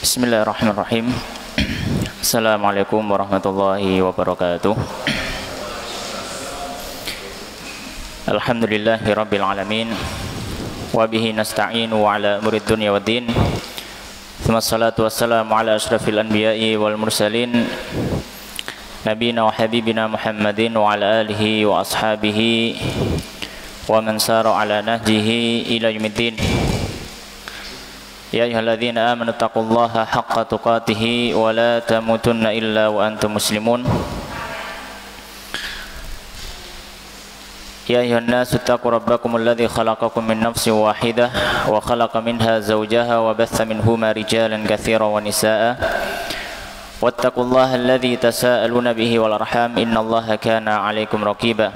Bismillahirrahmanirrahim. Assalamualaikum warahmatullahi wabarakatuh. Alhamdulillahi rabbil alamin. Wa bihi nasta'inu ala umurid dunya waddin. Tsumma salatu wassalamu ala asyrafil anbiya'i wal mursalin nabiyina wa habibina Muhammadin wa ala alihi wa ashabihi wa man sara ala nahjihi ila yaumiddin. Ya ayyuhalladzina amanu taqullaha haqqa tuqatih wa la tamutunna illa wa antum muslimun. Ya ayyuhan nasu taqu rabbakumul ladzi khalaqakum min nafsin wahidah wa khalaqa minha zawjaha wa batha minhuma rijalan katsiran wa nisaa'a. Wattaqullaha alladzi tasaaluna bihi wal arham innallaha kana 'alaikum raqiba.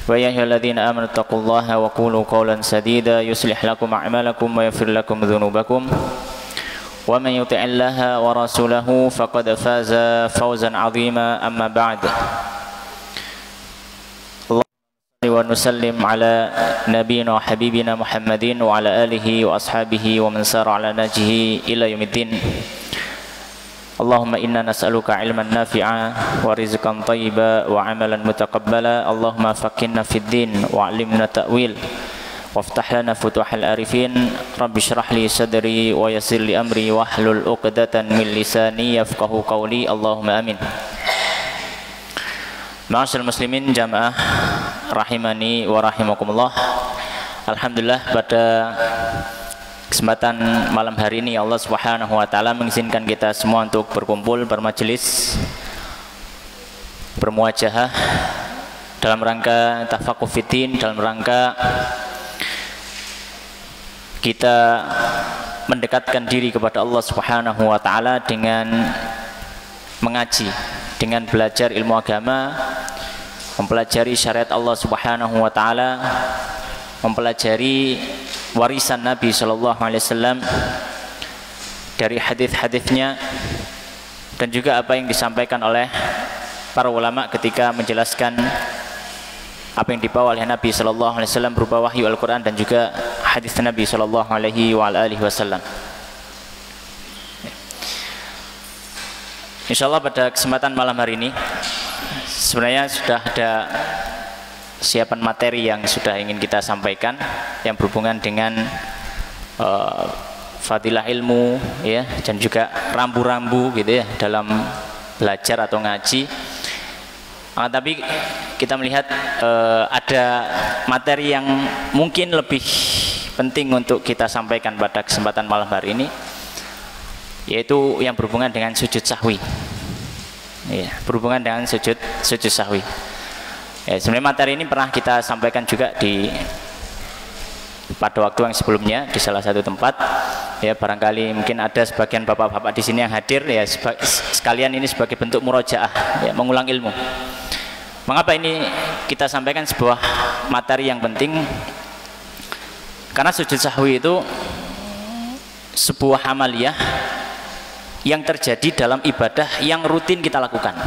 Wa ya ayyuhalladzina amanu taqullaha wa qulu qawlan sadida yuslih lakum a'malakum wa yaghfir lakum dhunubakum wa man yuti'illaha wa rasulahu faqad faza fawzan 'azima amma ba'd. Allahumma wa nusallim ala nabiyyina wa habibina Muhammadin wa ala alihi wa ashabihi wa man sara ala nahjihi ila yaumiddin. Allahumma inna nas'aluka ilman nafi'a wa rizqan thayyiba wa amalan mutaqabbala. Allahumma faqihna fid din wa 'allimna ta'wil waftah lana futuhal arifin. Rabbi shrah li sadri wa yassir li amri wahlul 'uqdatan min lisani yafqahu qawli. Allahumma amin. Ma'asyiral muslimin jamaah rahimani wa rahimakumullah. Alhamdulillah pada kesempatan malam hari ini Allah Subhanahu wa taala mengizinkan kita semua untuk berkumpul, bermajelis, bermuajahah dalam rangka tafaqquh fiddin, dalam rangka kita mendekatkan diri kepada Allah Subhanahu wa taala dengan mengaji, dengan belajar ilmu agama, mempelajari syariat Allah Subhanahu wa taala, mempelajari warisan Nabi Shallallahu Alaihi Wasallam dari hadis-hadisnya dan juga apa yang disampaikan oleh para ulama ketika menjelaskan apa yang dibawa oleh Nabi Shallallahu Alaihi Wasallam berupa wahyu Al-Quran dan juga hadis Nabi Shallallahu Alaihi Wasallam. Insyaallah pada kesempatan malam hari ini sebenarnya sudah ada siapan materi yang sudah ingin kita sampaikan yang berhubungan dengan fadilah ilmu ya, dan juga rambu-rambu gitu ya dalam belajar atau ngaji. Tapi kita melihat ada materi yang mungkin lebih penting untuk kita sampaikan pada kesempatan malam hari ini, yaitu yang berhubungan dengan sujud sahwi ya, berhubungan dengan sujud sahwi. Ya, sebenarnya materi ini pernah kita sampaikan juga pada waktu yang sebelumnya di salah satu tempat. Ya, barangkali mungkin ada sebagian bapak-bapak di sini yang hadir ya, sekalian ini sebagai bentuk murojaah ya, mengulang ilmu. Mengapa ini kita sampaikan sebuah materi yang penting? Karena sujud sahwi itu sebuah amaliyah yang terjadi dalam ibadah yang rutin kita lakukan.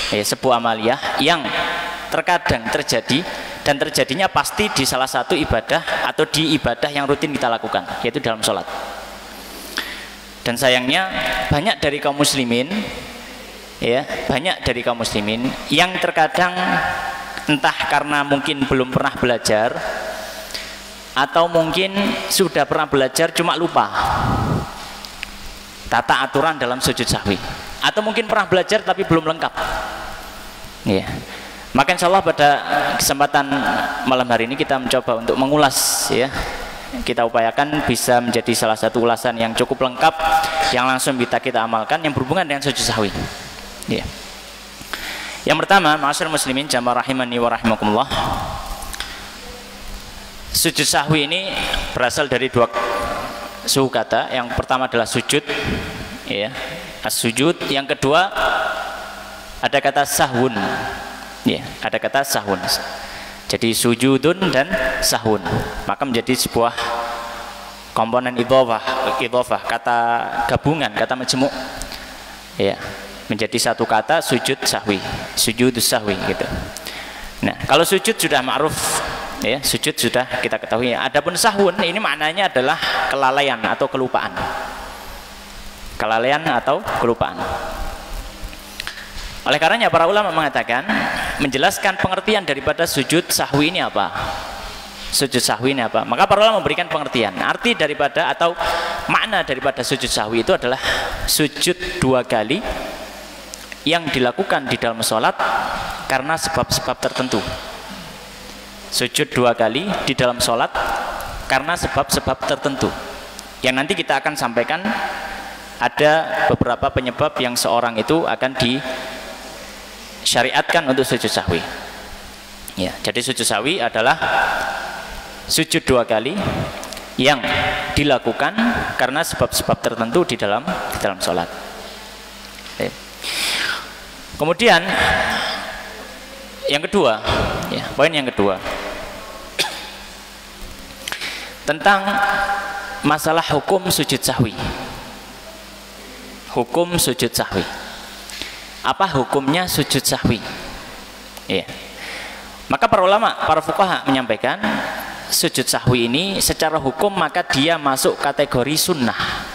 Ya, sebuah amaliyah yang terkadang terjadi dan terjadinya pasti di salah satu ibadah atau di ibadah yang rutin kita lakukan, yaitu dalam sholat. Dan sayangnya banyak dari kaum muslimin ya, banyak dari kaum muslimin yang terkadang entah karena mungkin belum pernah belajar atau mungkin sudah pernah belajar cuma lupa tata aturan dalam sujud sahwi, atau mungkin pernah belajar tapi belum lengkap ya. Maka insya Allah pada kesempatan malam hari ini kita mencoba untuk mengulas ya, kita upayakan bisa menjadi salah satu ulasan yang cukup lengkap yang langsung kita amalkan yang berhubungan dengan sujud sahwi ya. Yang pertama, ma'asyiral muslimin jamaah rahimani wa rahimakumullah, sujud sahwi ini berasal dari dua suku kata. Yang pertama adalah sujud ya, as-sujud. Yang kedua ada kata sahwun ya, ada kata sahwun. Jadi sujudun dan sahwun, maka menjadi sebuah komponen idhofah, kata gabungan, kata majmu' ya, menjadi satu kata sujud sahwi, sujudus sahwi gitu. Nah, kalau sujud sudah ma'ruf ya, sujud sudah kita ketahui. Adapun sahwun ini maknanya adalah kelalaian atau kelupaan kelalaian atau kelupaan. Oleh karenanya para ulama mengatakan, menjelaskan pengertian daripada sujud sahwi ini apa? Sujud sahwi ini apa? Maka para ulama memberikan pengertian. Arti daripada atau makna daripada sujud sahwi itu adalah sujud 2 kali yang dilakukan di dalam sholat karena sebab-sebab tertentu. Sujud 2 kali di dalam sholat karena sebab-sebab tertentu. Yang nanti kita akan sampaikan ada beberapa penyebab yang seorang itu akan disyariatkan untuk sujud sahwi. Ya, jadi sujud sahwi adalah sujud 2 kali yang dilakukan karena sebab-sebab tertentu di dalam sholat. Kemudian yang kedua, ya, poin yang kedua tentang masalah hukum sujud sahwi. Hukum sujud sahwi. Apa hukumnya sujud sahwi? Ya. Maka para ulama, para fuqaha menyampaikan sujud sahwi ini secara hukum maka dia masuk kategori sunnah.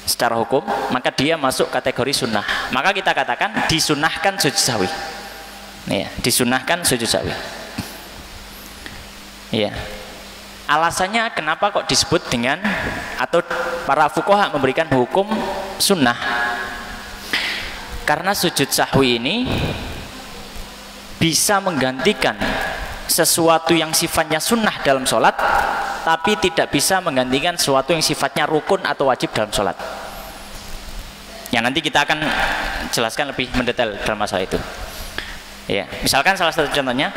Secara hukum maka dia masuk kategori sunnah. Maka kita katakan disunahkan sujud sahwi. Ya, disunahkan sujud sahwi. Ya. Alasannya kenapa kok disebut dengan atau para fuqaha memberikan hukum sunnah? Karena sujud sahwi ini bisa menggantikan sesuatu yang sifatnya sunnah dalam sholat, tapi tidak bisa menggantikan sesuatu yang sifatnya rukun atau wajib dalam sholat. Yang nanti kita akan jelaskan lebih mendetail dalam masalah itu. Ya, misalkan salah satu contohnya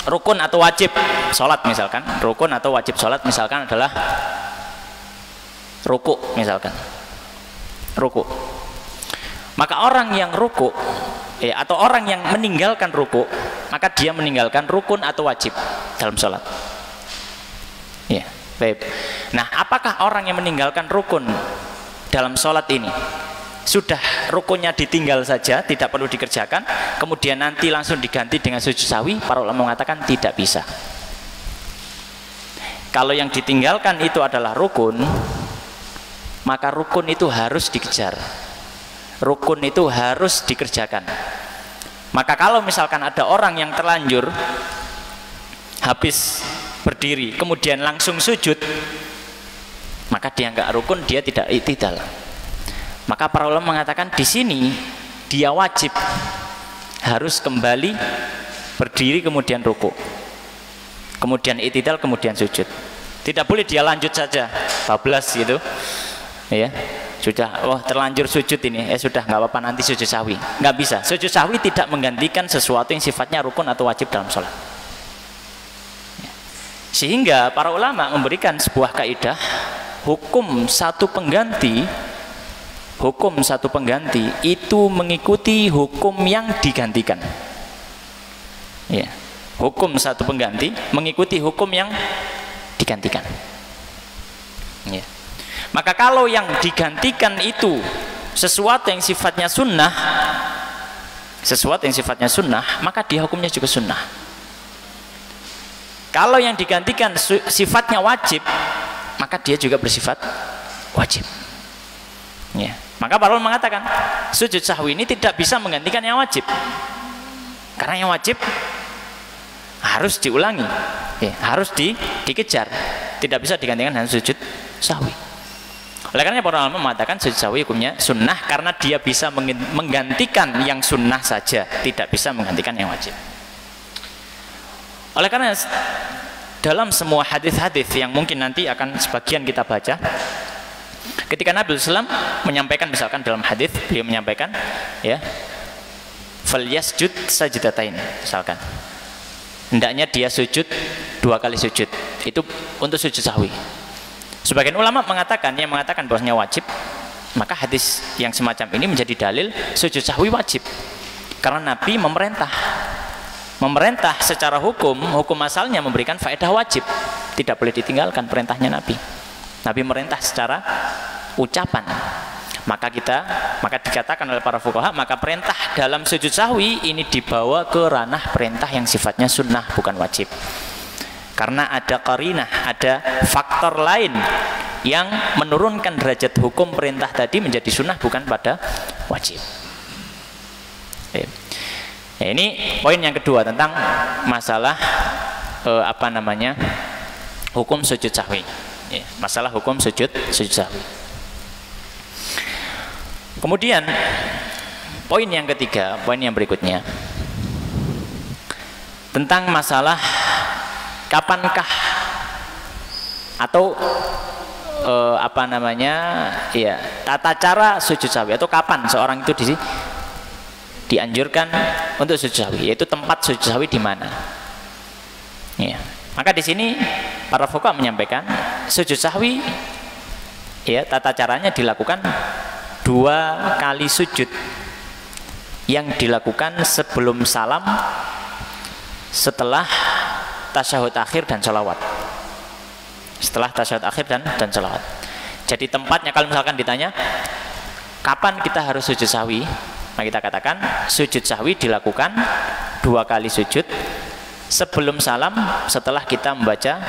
rukun atau wajib sholat, misalkan rukun atau wajib sholat misalkan adalah ruku, misalkan ruku. Maka orang yang ruku, ya, atau orang yang meninggalkan ruku, maka dia meninggalkan rukun atau wajib dalam sholat. Ya, baik. Nah, apakah orang yang meninggalkan rukun dalam sholat ini sudah rukunnya ditinggal saja, tidak perlu dikerjakan, kemudian nanti langsung diganti dengan sujud sahwi? Para ulama mengatakan tidak bisa. Kalau yang ditinggalkan itu adalah rukun, maka rukun itu harus dikejar, rukun itu harus dikerjakan. Maka kalau misalkan ada orang yang terlanjur habis berdiri kemudian langsung sujud, maka dia nggak rukun, dia tidak i'tidal. Maka para ulama mengatakan di sini dia wajib harus kembali berdiri kemudian ruku, kemudian i'tidal, kemudian sujud. Tidak boleh dia lanjut saja bablas gitu, ya. Sudah, oh terlanjur sujud ini, sudah nggak apa-apa nanti sujud sahwi. Nggak bisa. Sujud sahwi tidak menggantikan sesuatu yang sifatnya rukun atau wajib dalam sholat. Sehingga para ulama memberikan sebuah kaidah hukum satu pengganti itu mengikuti hukum yang digantikan. Ya, hukum satu pengganti mengikuti hukum yang digantikan. Ya. Maka kalau yang digantikan itu sesuatu yang sifatnya sunnah, maka dia hukumnya juga sunnah. Kalau yang digantikan sifatnya wajib, maka dia juga bersifat wajib. Ya. Maka para ulama mengatakan sujud sahwi ini tidak bisa menggantikan yang wajib, karena yang wajib harus diulangi, ya, harus dikejar, tidak bisa digantikan dengan sujud sahwi. Oleh karena para ulama mengatakan sujud sahwi hukumnya sunnah karena dia bisa menggantikan yang sunnah saja, tidak bisa menggantikan yang wajib. Oleh karena dalam semua hadis-hadis yang mungkin nanti akan sebagian kita baca, ketika Nabi SAW menyampaikan, misalkan dalam hadis beliau menyampaikan, ya, falyasjud sajdatain, misalkan hendaknya dia sujud 2 kali sujud, itu untuk sujud sahwi. Sebagian ulama mengatakan, yang mengatakan bahwasanya wajib, maka hadis yang semacam ini menjadi dalil sujud sahwi wajib, karena Nabi memerintah secara hukum asalnya memberikan faedah wajib, tidak boleh ditinggalkan perintahnya Nabi. Nabi merintah secara ucapan, maka dikatakan oleh para fuqaha, maka perintah dalam sujud sahwi ini dibawa ke ranah perintah yang sifatnya sunnah, bukan wajib. Karena ada qarinah, ada faktor lain yang menurunkan derajat hukum perintah tadi menjadi sunnah bukan pada wajib. Ya, ini poin yang kedua tentang masalah hukum sujud sahwi. Ya, masalah hukum sujud sahwi. Kemudian poin yang ketiga, poin yang berikutnya tentang masalah kapankah atau tata cara sujud sahwi, atau kapan seorang itu dianjurkan untuk sujud sahwi, yaitu tempat sujud sahwi di mana. Ya. Maka di sini para fuqaha menyampaikan sujud sahwi, ya, tata caranya dilakukan 2 kali sujud yang dilakukan sebelum salam, setelah tasyahud akhir dan sholawat. Setelah tasyahud akhir dan sholawat. Jadi tempatnya, kalau misalkan ditanya kapan kita harus sujud sahwi, nah kita katakan sujud sahwi dilakukan 2 kali sujud sebelum salam, setelah kita membaca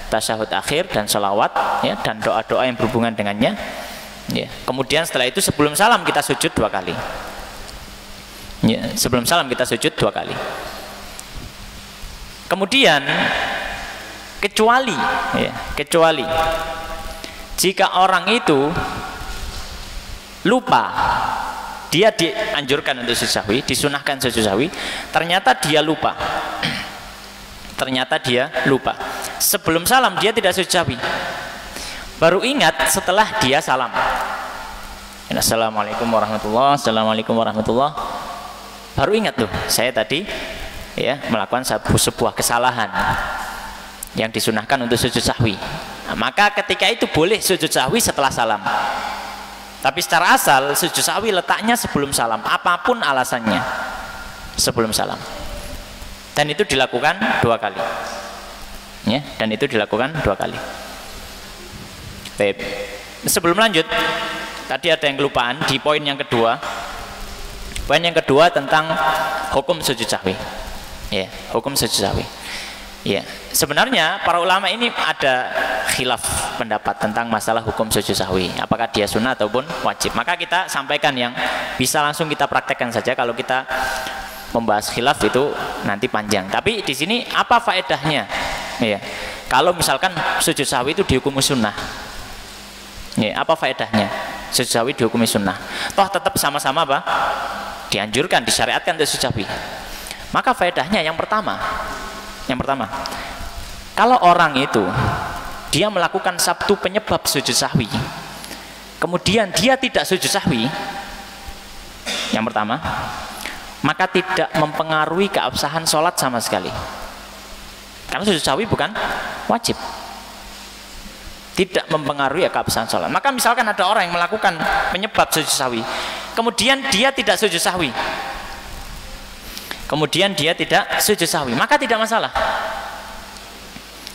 tasyahud akhir dan sholawat, ya, dan doa-doa yang berhubungan dengannya, ya. Kemudian setelah itu sebelum salam kita sujud 2 kali, ya, sebelum salam kita sujud 2 kali. Kemudian kecuali jika orang itu lupa, dia dianjurkan untuk sujud sahwi, disunahkan sujud sahwi, ternyata dia lupa, sebelum salam dia tidak sujud sahwi, baru ingat setelah dia salam, assalamualaikum warahmatullahi, assalamualaikum warahmatullahi, baru ingat tuh, saya tadi, ya, melakukan sebuah kesalahan yang disunahkan untuk sujud sahwi. Nah, maka ketika itu boleh sujud sahwi setelah salam. Tapi secara asal sujud sahwi letaknya sebelum salam, apapun alasannya, sebelum salam. Dan itu dilakukan 2 kali. Ya, dan itu dilakukan 2 kali. Baik. Sebelum lanjut, tadi ada yang kelupaan di poin yang kedua. Poin yang kedua tentang hukum sujud sahwi. Ya, hukum sujud sahwi. Ya, sebenarnya para ulama ini ada khilaf pendapat tentang masalah hukum sujud sahwi, apakah dia sunnah ataupun wajib. Maka kita sampaikan yang bisa langsung kita praktekkan saja. Kalau kita membahas khilaf itu nanti panjang. Tapi di sini apa faedahnya? Ya, kalau misalkan sujud sahwi itu dihukumi sunnah, ya, apa faedahnya? Sujud sahwi dihukumi sunnah. Toh tetap sama-sama apa? Dianjurkan, disyariatkan untuk sujud sahwi. Maka faedahnya yang pertama, kalau orang itu dia melakukan satu penyebab sujud sahwi, kemudian dia tidak sujud sahwi, yang pertama, maka tidak mempengaruhi keabsahan sholat sama sekali, karena sujud sahwi bukan wajib, tidak mempengaruhi keabsahan sholat. Maka misalkan ada orang yang melakukan penyebab sujud sahwi, kemudian dia tidak sujud sahwi, maka tidak masalah,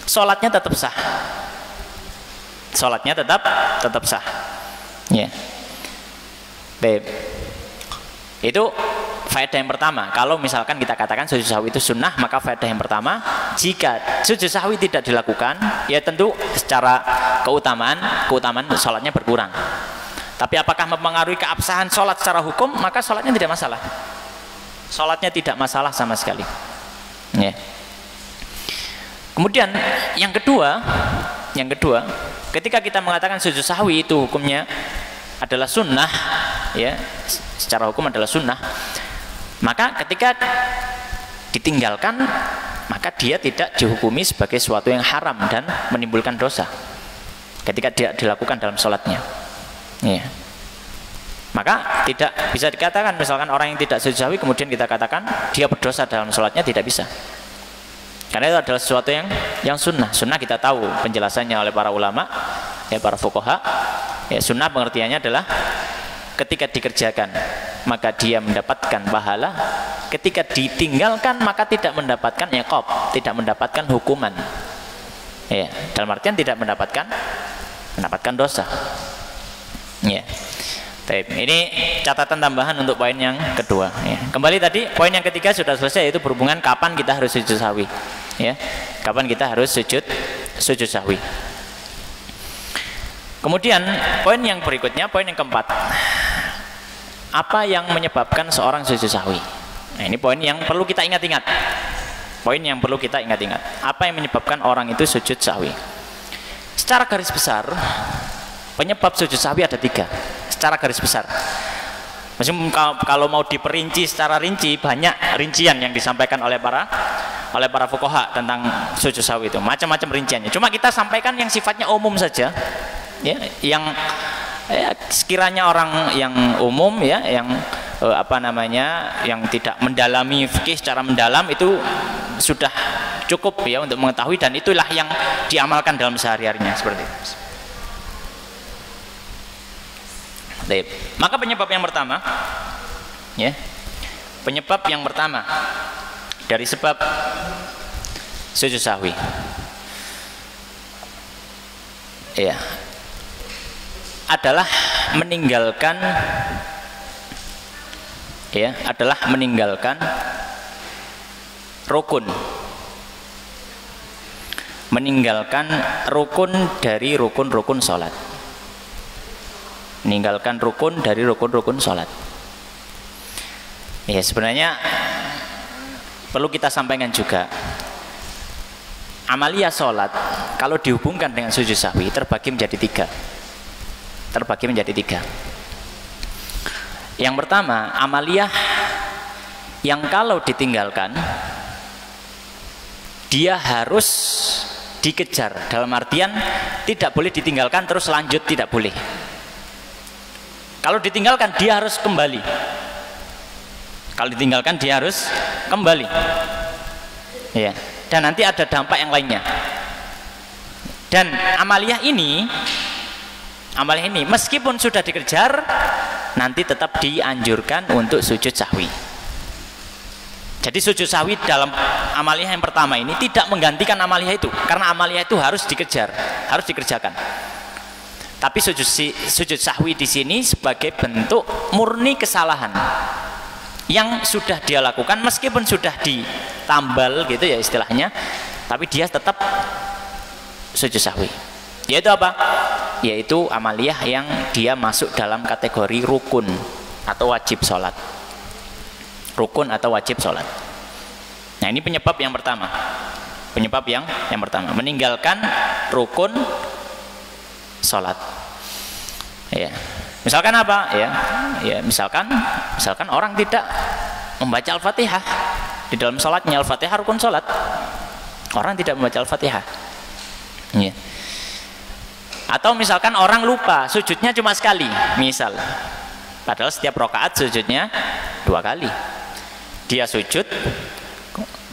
sholatnya tetap sah, tetap sah. Ya, baik. Itu faedah yang pertama. Kalau misalkan kita katakan sujud sahwi itu sunnah, maka faedah yang pertama, jika sujud sahwi tidak dilakukan, ya tentu secara keutamaan sholatnya berkurang. Tapi apakah mempengaruhi keabsahan sholat secara hukum? Maka sholatnya tidak masalah. Sholatnya tidak masalah sama sekali. Ya. Kemudian yang kedua, ketika kita mengatakan sujud sahwi itu hukumnya adalah sunnah, ya, secara hukum adalah sunnah, maka ketika ditinggalkan, maka dia tidak dihukumi sebagai sesuatu yang haram dan menimbulkan dosa ketika dia dilakukan dalam sholatnya. Ya. Maka tidak bisa dikatakan misalkan orang yang tidak sujud sahwi kemudian kita katakan dia berdosa dalam sholatnya, tidak bisa. Karena itu adalah sesuatu yang sunnah. Sunnah kita tahu penjelasannya oleh para ulama, ya, para fuqaha. Ya, sunnah pengertiannya adalah ketika dikerjakan maka dia mendapatkan pahala, ketika ditinggalkan maka tidak mendapatkan iqab, tidak mendapatkan hukuman. Ya, dalam artian tidak mendapatkan dosa. Ya. Ini catatan tambahan untuk poin yang kedua. Ya. Kembali tadi poin yang ketiga sudah selesai, yaitu berhubungan kapan kita harus sujud sahwi. Ya, kapan kita harus sujud sahwi. Kemudian poin yang berikutnya, poin yang keempat, apa yang menyebabkan seorang sujud sahwi? Nah, ini poin yang perlu kita ingat-ingat. Poin yang perlu kita ingat-ingat. Apa yang menyebabkan orang itu sujud sahwi? Secara garis besar, penyebab sujud sahwi ada 3. Secara garis besar. Meskipun kalau mau diperinci secara rinci, banyak rincian yang disampaikan oleh para fuqaha tentang sujud sahwi itu, macam-macam rinciannya. Cuma kita sampaikan yang sifatnya umum saja, ya, yang sekiranya orang yang umum, ya, yang yang tidak mendalami fikih secara mendalam itu sudah cukup ya untuk mengetahui, dan itulah yang diamalkan dalam sehari-harinya seperti itu. Baik. Maka penyebab yang pertama, ya, penyebab yang pertama dari sebab sujud sahwi, ya, adalah meninggalkan, ya, adalah meninggalkan rukun, meninggalkan rukun dari rukun-rukun sholat, meninggalkan rukun dari rukun-rukun sholat. Ya, sebenarnya perlu kita sampaikan juga, amalia sholat kalau dihubungkan dengan sujud sahwi terbagi menjadi 3. Terbagi menjadi 3. Yang pertama, amaliyah yang kalau ditinggalkan dia harus dikejar, dalam artian tidak boleh ditinggalkan terus lanjut, tidak boleh. Kalau ditinggalkan dia harus kembali. Kalau ditinggalkan dia harus kembali. Ya, dan nanti ada dampak yang lainnya. Dan amaliyah ini meskipun sudah dikejar, nanti tetap dianjurkan untuk sujud sahwi. Jadi sujud sahwi dalam amaliyah yang pertama ini tidak menggantikan amaliyah itu, karena amaliyah itu harus dikejar, harus dikerjakan. Tapi sujud sahwi di sini sebagai bentuk murni kesalahan yang sudah dia lakukan, meskipun sudah ditambal gitu ya istilahnya, tapi dia tetap sujud sahwi. Yaitu apa? Yaitu amaliyah yang dia masuk dalam kategori rukun atau wajib sholat. Rukun atau wajib sholat. Nah, ini penyebab yang pertama. Penyebab yang pertama, meninggalkan rukun sholat. Ya, misalkan apa? Ya, misalkan orang tidak membaca Al-Fatihah di dalam sholatnya. Al-Fatihah rukun sholat. Orang tidak membaca Al-Fatihah. Ya. Atau misalkan orang lupa sujudnya cuma sekali, misal, padahal setiap rakaat sujudnya 2 kali. Dia sujud,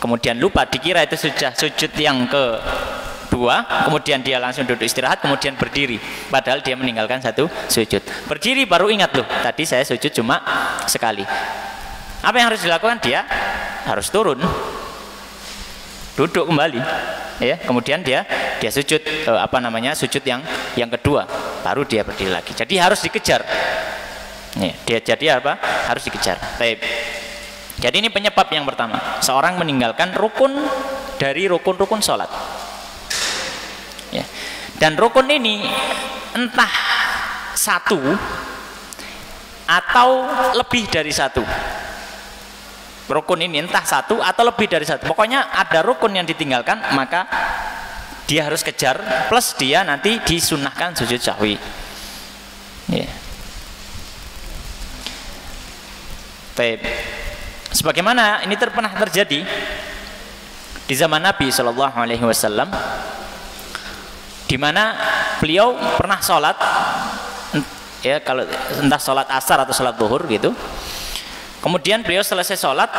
kemudian lupa, dikira itu sudah sujud yang kedua, kemudian dia langsung duduk istirahat, kemudian berdiri, padahal dia meninggalkan 1 sujud. Berdiri baru ingat, loh tadi saya sujud cuma sekali. Apa yang harus dilakukan? Dia harus turun, duduk kembali, ya, kemudian dia sujud sujud yang kedua, baru dia berdiri lagi. Jadi harus dikejar. Harus dikejar. Baik. Jadi ini penyebab yang pertama, seorang meninggalkan rukun dari rukun-rukun sholat. Ya. Dan rukun ini entah 1 atau lebih dari 1. Rukun ini entah 1 atau lebih dari 1. Pokoknya ada rukun yang ditinggalkan, maka dia harus kejar, plus dia nanti disunahkan sujud sahwi. Ya. Baik. Sebagaimana ini pernah terjadi di zaman Nabi Shallallahu Alaihi Wasallam, di mana beliau pernah sholat, ya, kalau entah sholat asar atau sholat zuhur gitu. Kemudian beliau selesai sholat,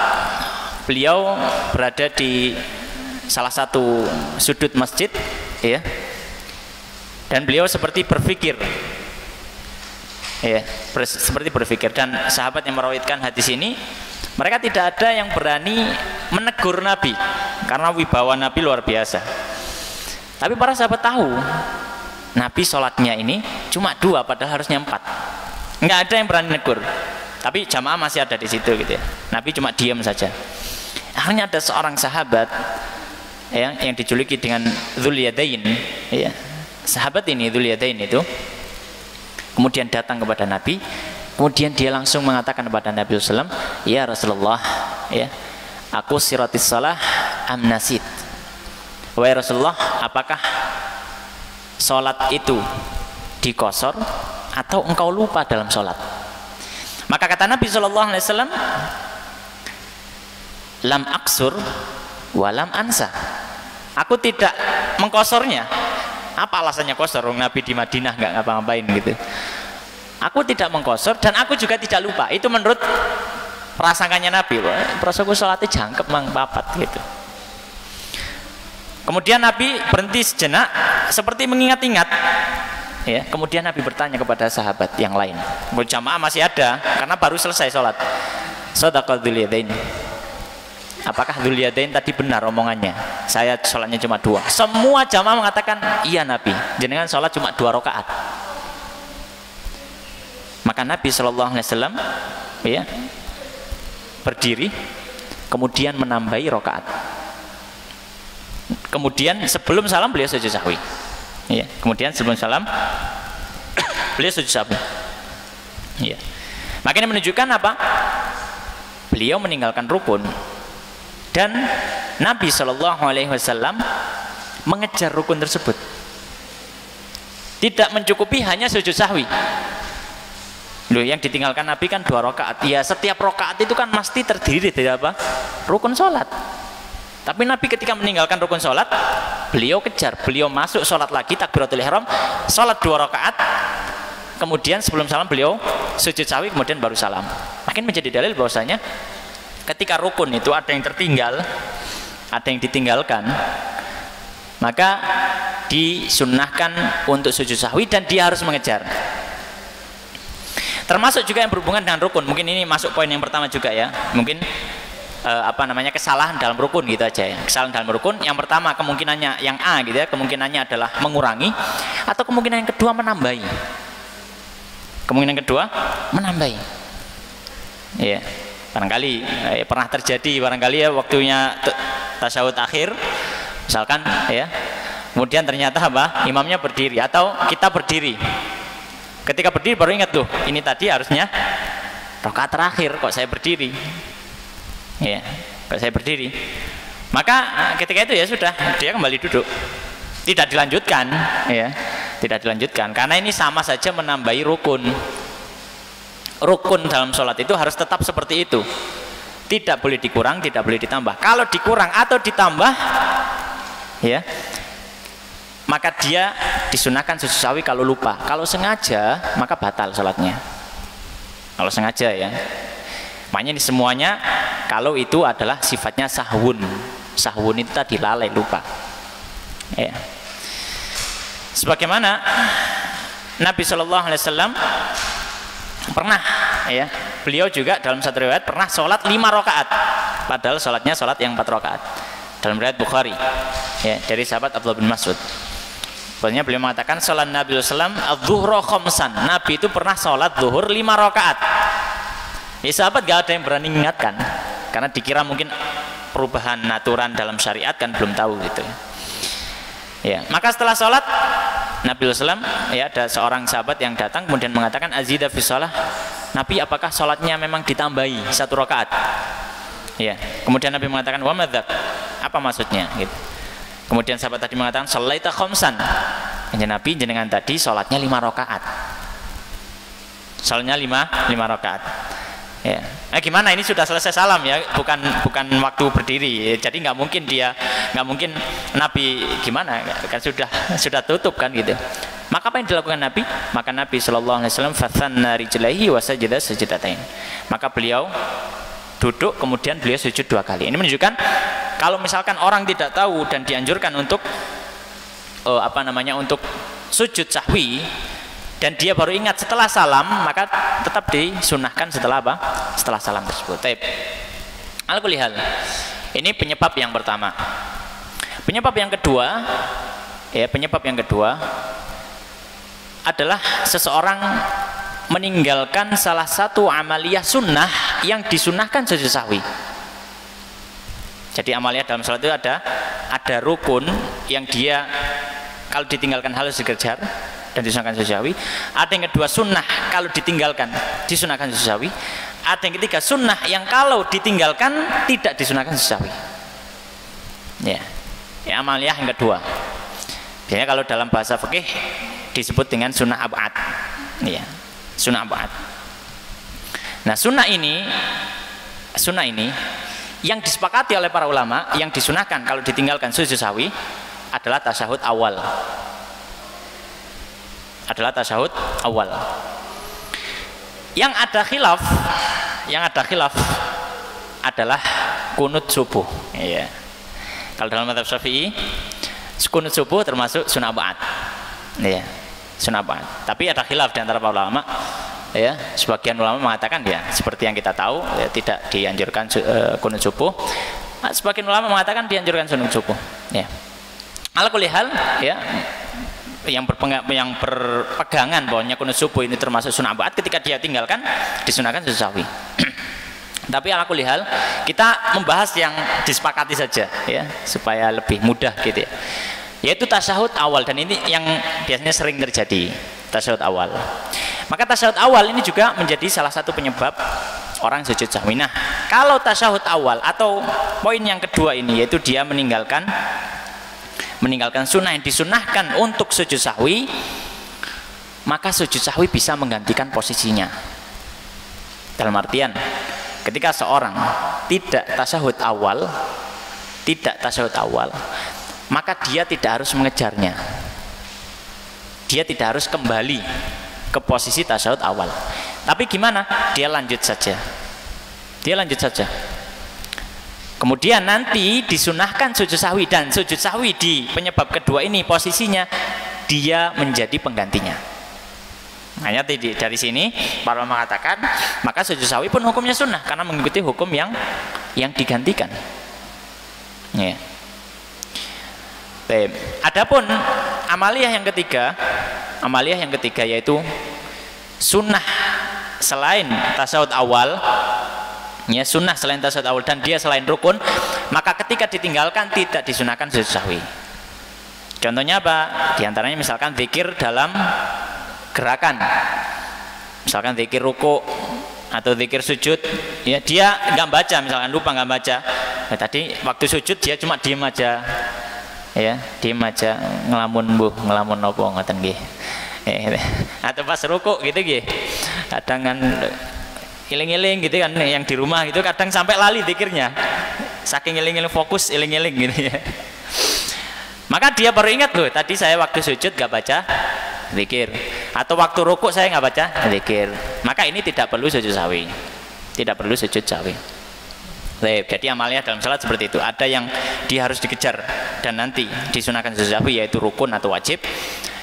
beliau berada di salah satu sudut masjid, ya, dan beliau seperti berpikir, ya, seperti berpikir. Dan sahabat yang merawaitkan hadis ini, mereka tidak ada yang berani menegur Nabi karena wibawa Nabi luar biasa. Tapi para sahabat tahu Nabi sholatnya ini cuma 2, padahal harusnya 4. Nggak ada yang berani menegur. Tapi jamaah masih ada di situ gitu ya. Nabi cuma diam saja. Akhirnya ada seorang sahabat, ya, yang dijuluki dengan Dzul Yadain, ya. Sahabat ini Dzul Yadain itu kemudian datang kepada Nabi, kemudian dia langsung mengatakan kepada Nabi SAW, ya Rasulullah, ya, aku siratis salah amnasid. Wahai Rasulullah, apakah sholat itu dikosor atau engkau lupa dalam sholat? Maka kata Nabi SAW, lam aksur walam ansa. Aku tidak mengkosornya. Apa alasannya kosor? Nabi di Madinah nggak ngapa-ngapain gitu. Aku tidak mengkosor dan aku juga tidak lupa. Itu menurut prasangkanya Nabi. Prasaku sholatnya jangkep mang papat gitu. Kemudian Nabi berhenti sejenak seperti mengingat-ingat. Ya, kemudian Nabi bertanya kepada sahabat yang lain. Jamaah masih ada karena baru selesai sholat. Shadaqal dzul yadain. Apakah Dzul Yadain tadi benar omongannya? Saya sholatnya cuma 2. Semua jamaah mengatakan, iya Nabi, jenengan sholat cuma 2 rakaat. Maka Nabi SAW ya, berdiri, kemudian menambahi rakaat. Kemudian sebelum salam beliau sujud sahwi. Ya, kemudian sebelum salam beliau sujud sahwi. Ya. Makanya menunjukkan apa? Beliau meninggalkan rukun. Dan Nabi SAW mengejar rukun tersebut. Tidak mencukupi hanya sujud sahwi. Loh, yang ditinggalkan Nabi kan 2 rakaat. Ya, setiap rakaat itu kan mesti terdiri dari apa? Rukun sholat. Tapi Nabi ketika meninggalkan rukun sholat, beliau kejar, beliau masuk sholat lagi, takbiratul ihram, sholat 2 rakaat. Kemudian sebelum salam beliau sujud sahwi, kemudian baru salam. Makin menjadi dalil bahwasanya ketika rukun itu ada yang tertinggal, ada yang ditinggalkan, maka disunnahkan untuk sujud sahwi dan dia harus mengejar. Termasuk juga yang berhubungan dengan rukun. Mungkin ini masuk poin yang pertama juga ya. Mungkin kesalahan dalam rukun gitu aja ya. Kesalahan dalam rukun yang pertama kemungkinannya yang A gitu ya, kemungkinannya adalah mengurangi, atau kemungkinan yang kedua menambahi. Kemungkinan kedua menambahi. Iya. Barangkali pernah terjadi barangkali ya waktunya tasyahud akhir misalkan ya, kemudian ternyata apa, imamnya berdiri atau kita berdiri, ketika berdiri baru ingat tuh ini tadi harusnya rakaat terakhir kok saya berdiri ya, kok saya berdiri, maka ketika itu ya sudah dia kembali duduk, tidak dilanjutkan ya, tidak dilanjutkan karena ini sama saja menambahi rukun. Rukun dalam sholat itu harus tetap seperti itu, tidak boleh dikurang, tidak boleh ditambah. Kalau dikurang atau ditambah ya, maka dia disunahkan sujud sahwi kalau lupa. Kalau sengaja maka batal sholatnya, kalau sengaja ya. Makanya ini semuanya kalau itu adalah sifatnya sahwun. Sahwun itu tadi lalai, lupa ya. Sebagaimana Nabi SAW pernah ya, beliau juga dalam satu riwayat pernah sholat 5 rakaat padahal sholatnya sholat yang 4 rakaat dalam riwayat Bukhari ya, dari sahabat Abdullah bin Mas'ud. Pokoknya beliau mengatakan sholat Nabi SAW adzuhra khamsan. Nabi itu pernah sholat zuhur 5 rakaat. Ya, sahabat gak ada yang berani mengingatkan karena dikira mungkin perubahan aturan dalam syariat kan belum tahu gitu ya. Maka setelah sholat Nabi SAW ya, ada seorang sahabat yang datang kemudian mengatakan azida fi shalah, Nabi apakah sholatnya memang ditambahi 1 rakaat ya. Kemudian Nabi mengatakan wa madzak, apa maksudnya gitu. Kemudian sahabat tadi mengatakan shalaita khamsan, Nabi jenengan tadi sholatnya 5 rakaat, sholatnya 5 rakaat ya. Gimana ini sudah selesai salam ya, bukan waktu berdiri ya. Jadi nggak mungkin Nabi gimana kan, sudah tutup kan gitu. Maka apa yang dilakukan Nabi? Maka Nabi SAW fathanna rijlaihi wa sajada sajdatain. Maka beliau duduk kemudian beliau sujud 2 kali. Ini menunjukkan kalau misalkan orang tidak tahu dan dianjurkan untuk untuk sujud sahwi dan dia baru ingat setelah salam, maka tetap disunahkan setelah apa? Setelah salam tersebut. Al-kulihal. Ini penyebab yang pertama. Penyebab yang kedua adalah seseorang meninggalkan salah satu amaliyah sunnah yang disunahkan sujud sahwi. Jadi amaliyah dalam salat itu ada rukun yang dia kalau ditinggalkan harus dikejar, dan disunahkan sujud sahwi. Ada yang kedua sunnah kalau ditinggalkan disunahkan sujud sahwi. Ada yang ketiga sunnah yang kalau ditinggalkan tidak disunahkan sujud sahwi. Ya, amaliyah yang kedua. Biasanya kalau dalam bahasa fikih disebut dengan sunnah ab'ad. Ya, sunnah ab'ad. Nah, sunnah ini yang disepakati oleh para ulama yang disunahkan kalau ditinggalkan sujud sahwi adalah tasyahud awal. Yang ada khilaf adalah kunut subuh. Ya. Kalau dalam mazhab Syafi'i, kunut subuh termasuk sunnah ba'd. Ya, sunnah ba'd. Tapi ada khilaf di antara para ulama. Ya, sebagian ulama mengatakan ya seperti yang kita tahu ya, tidak dianjurkan kunut subuh. Sebagian ulama mengatakan dianjurkan kunut subuh. Ya. Ala kulli hal ya, yang berpegangan bahwanya kunut subuh ini termasuk sunnah ba'd, ketika dia tinggalkan disunahkan sujud sahwi. Tapi ala kulli hal kita membahas yang disepakati saja ya, supaya lebih mudah gitu ya. Yaitu tasyahud awal, dan ini yang biasanya sering terjadi, tasyahud awal. Maka tasyahud awal ini juga menjadi salah satu penyebab orang sujud sahwi. Nah, kalau tasyahud awal atau poin yang kedua ini, yaitu dia meninggalkan sunnah yang disunahkan untuk sujud sahwi, maka sujud sahwi bisa menggantikan posisinya. Dalam artian, ketika seorang tidak tasyahud awal, maka dia tidak harus mengejarnya. Dia tidak harus kembali ke posisi tasyahud awal. Tapi gimana? Dia lanjut saja. Kemudian nanti disunahkan sujud sahwi, dan sujud sahwi di penyebab kedua ini posisinya dia menjadi penggantinya. Hanya dari sini para ulama mengatakan maka sujud sahwi pun hukumnya sunnah karena mengikuti hukum yang digantikan. Ya. Adapun amaliyah yang ketiga yaitu sunnah selain tasyahud awal, ya, sunnah selain tasyahud awal dan dia selain rukun, maka ketika ditinggalkan tidak disunahkan sujud sahwi. Contohnya apa? Di antaranya misalkan zikir dalam gerakan, misalkan zikir ruku atau zikir sujud, ya, dia nggak baca, misalkan lupa nggak baca. Nah, tadi waktu sujud dia cuma diem aja, ya, ngelamun nopo ngoten nggih. Atau pas ruku gitu nggih. Kadang kan iling-iling gitu kan, yang di rumah gitu kadang sampai lali zikirnya. Saking iling-iling fokus iling-iling gitu ya. Maka dia baru ingat, loh, tadi saya waktu sujud nggak baca zikir, atau waktu ruku saya nggak baca zikir. Maka ini tidak perlu sujud sahwi. Jadi amalnya dalam salat seperti itu. Ada yang dia harus dikejar dan nanti disunahkan sujud sahwi, yaitu rukun atau wajib.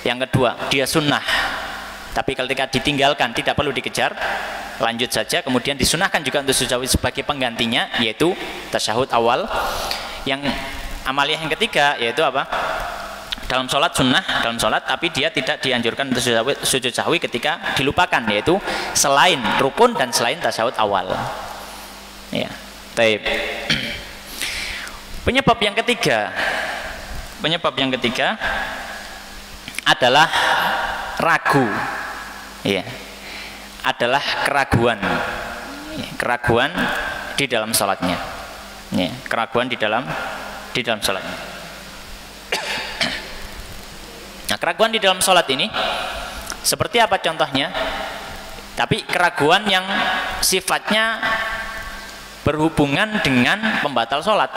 Yang kedua, dia sunnah, tapi ketika ditinggalkan tidak perlu dikejar, lanjut saja. Kemudian disunahkan juga untuk sujud sahwi sebagai penggantinya, yaitu tasyahud awal. Yang amaliyah yang ketiga yaitu apa? Dalam sholat sunnah, tapi dia tidak dianjurkan untuk sujud sahwi ketika dilupakan, yaitu selain rukun dan selain tasyahud awal. Ya, taib. Penyebab yang ketiga adalah ragu, ya, adalah keraguan, ya, keraguan di dalam sholatnya, ya, keraguan di dalam sholatnya. Nah, keraguan di dalam sholat ini seperti apa contohnya? Tapi keraguan yang sifatnya berhubungan dengan pembatal sholat,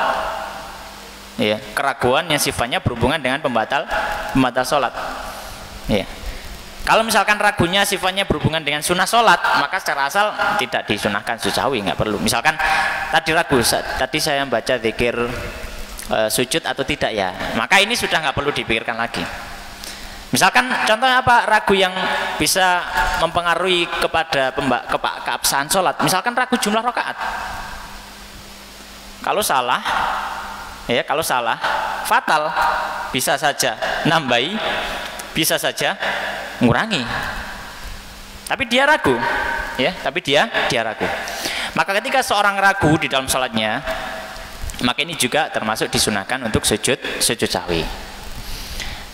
ya, keraguan yang sifatnya berhubungan dengan pembatal sholat, ya. Kalau misalkan ragunya sifatnya berhubungan dengan sunnah sholat, maka secara asal tidak disunahkan sujud sahwi, nggak perlu. Misalkan tadi ragu, tadi saya baca zikir sujud atau tidak, ya, maka ini sudah nggak perlu dipikirkan lagi. Misalkan contohnya apa? Ragu yang bisa mempengaruhi kepada keabsahan sholat. Misalkan ragu jumlah rakaat. Kalau salah, ya, fatal, bisa saja nambahi, bisa saja ngurangi. Tapi dia ragu, ya, ragu. Maka ketika seorang ragu di dalam sholatnya, maka ini juga termasuk disunahkan untuk sujud sahwi.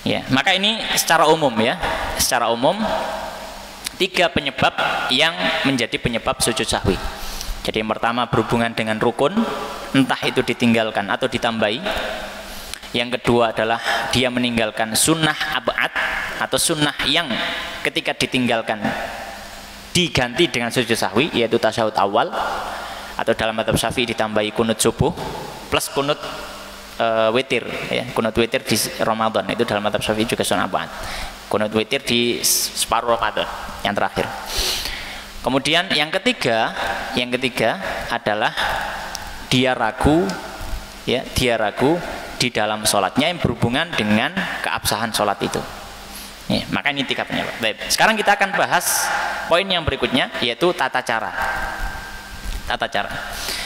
Ya, maka ini secara umum ya, secara umum 3 penyebab yang menjadi penyebab sujud sahwi. Jadi yang pertama berhubungan dengan rukun, entah itu ditinggalkan atau ditambahi. Yang kedua adalah dia meninggalkan sunnah ab'ad atau sunnah yang ketika ditinggalkan diganti dengan sujud sahwi, yaitu tasyahud awal, atau dalam mazhab Syafi'i ditambahi kunut subuh plus kunut witir ya. Kunut witir di Ramadan itu dalam mazhab Syafi'i juga sunnah ab'ad. Kunut witir di separuh Ramadan yang terakhir. Kemudian yang ketiga adalah dia ragu ya, dia ragu di dalam sholatnya yang berhubungan dengan keabsahan sholat itu ya, maka ini 3 penyebab. Baik, sekarang kita akan bahas poin yang berikutnya, yaitu tata cara.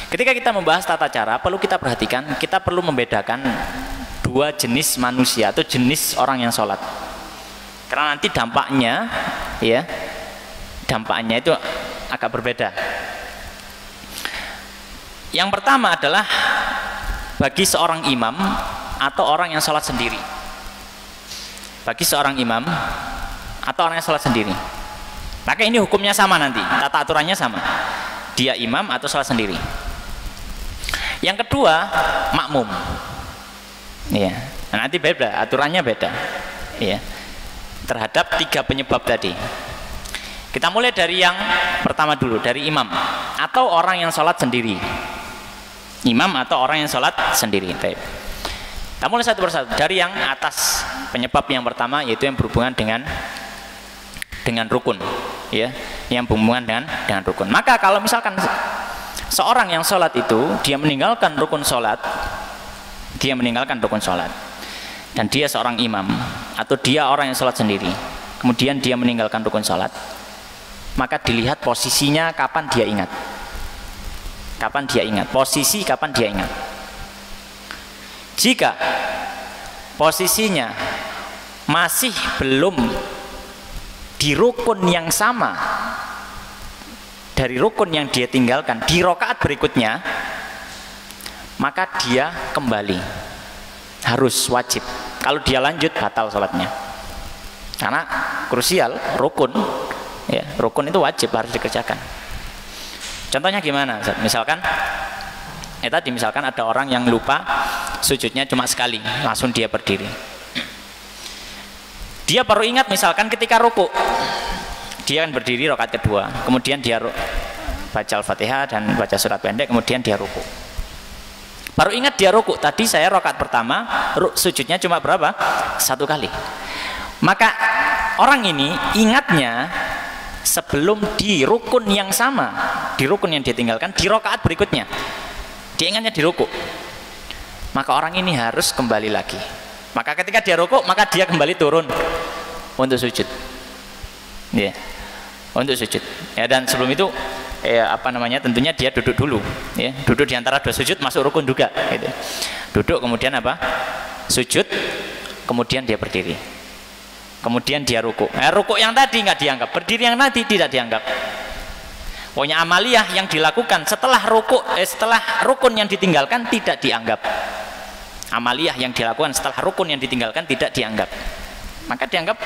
Ketika kita membahas tata cara, perlu kita perhatikan, kita perlu membedakan 2 jenis manusia atau jenis orang yang sholat, karena nanti dampaknya itu agak berbeda. Yang pertama adalah bagi seorang imam atau orang yang sholat sendiri. Bagi seorang imam atau orang yang sholat sendiri, maka ini hukumnya sama nanti, tata aturannya sama. Dia imam atau sholat sendiri. Yang kedua, makmum. Ya, nanti beda, aturannya beda. Ya, terhadap 3 penyebab tadi. Kita mulai dari yang pertama dulu, dari imam atau orang yang sholat sendiri. Imam atau orang yang sholat sendiri. Baik. Kita mulai satu persatu. Dari yang atas, penyebab yang pertama yaitu yang berhubungan dengan rukun, ya, yang berhubungan dengan rukun. Maka kalau misalkan seorang yang sholat itu dia meninggalkan rukun sholat, dan dia seorang imam atau dia orang yang sholat sendiri, kemudian dia meninggalkan rukun sholat, maka dilihat posisinya kapan dia ingat. Posisi kapan dia ingat. Jika posisinya masih belum di rukun yang sama dari rukun yang dia tinggalkan di rakaat berikutnya, maka dia kembali, harus wajib. Kalau dia lanjut batal sholatnya, karena krusial rukun ya, rukun itu wajib, harus dikerjakan. Contohnya gimana? Misalkan misalkan ada orang yang lupa sujudnya cuma sekali, langsung dia berdiri. Dia baru ingat misalkan ketika ruku, dia kan berdiri rakaat kedua, kemudian dia baca Al-Fatihah dan baca surat pendek, kemudian dia ruku. Baru ingat dia ruku, tadi saya rakaat pertama sujudnya cuma berapa? 1 kali. Maka orang ini ingatnya sebelum di rukun yang sama, di rukun yang ditinggalkan di rakaat berikutnya, dia ingatnya di ruku. Maka orang ini harus kembali lagi. Maka ketika dia ruku, maka dia kembali turun untuk sujud. Ya, untuk sujud. Ya, dan sebelum itu tentunya dia duduk dulu, ya. Duduk di antara 2 sujud masuk rukun juga, gitu. Duduk kemudian sujud, kemudian dia berdiri. Kemudian dia ruku. Ruku yang tadi nggak dianggap, berdiri yang tadi tidak dianggap. Pokoknya amaliyah yang dilakukan setelah ruku, setelah rukun yang ditinggalkan tidak dianggap. Amaliyah yang dilakukan setelah rukun yang ditinggalkan tidak dianggap. Maka dianggap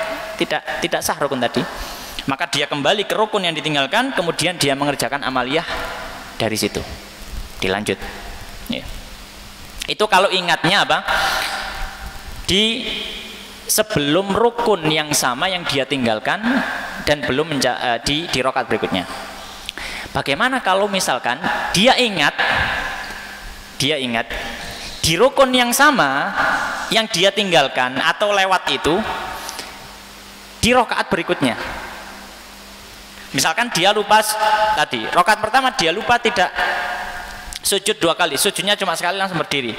tidak sah rukun tadi. Maka dia kembali ke rukun yang ditinggalkan, kemudian dia mengerjakan amaliyah dari situ. Dilanjut. Ya. Itu kalau ingatnya sebelum rukun yang sama yang dia tinggalkan dan belum di rakaat berikutnya. Bagaimana kalau misalkan dia ingat di rukun yang sama yang dia tinggalkan atau lewat itu di rakaat berikutnya. Misalkan dia lupa tadi, rakaat pertama dia lupa tidak sujud 2 kali, sujudnya cuma sekali langsung berdiri.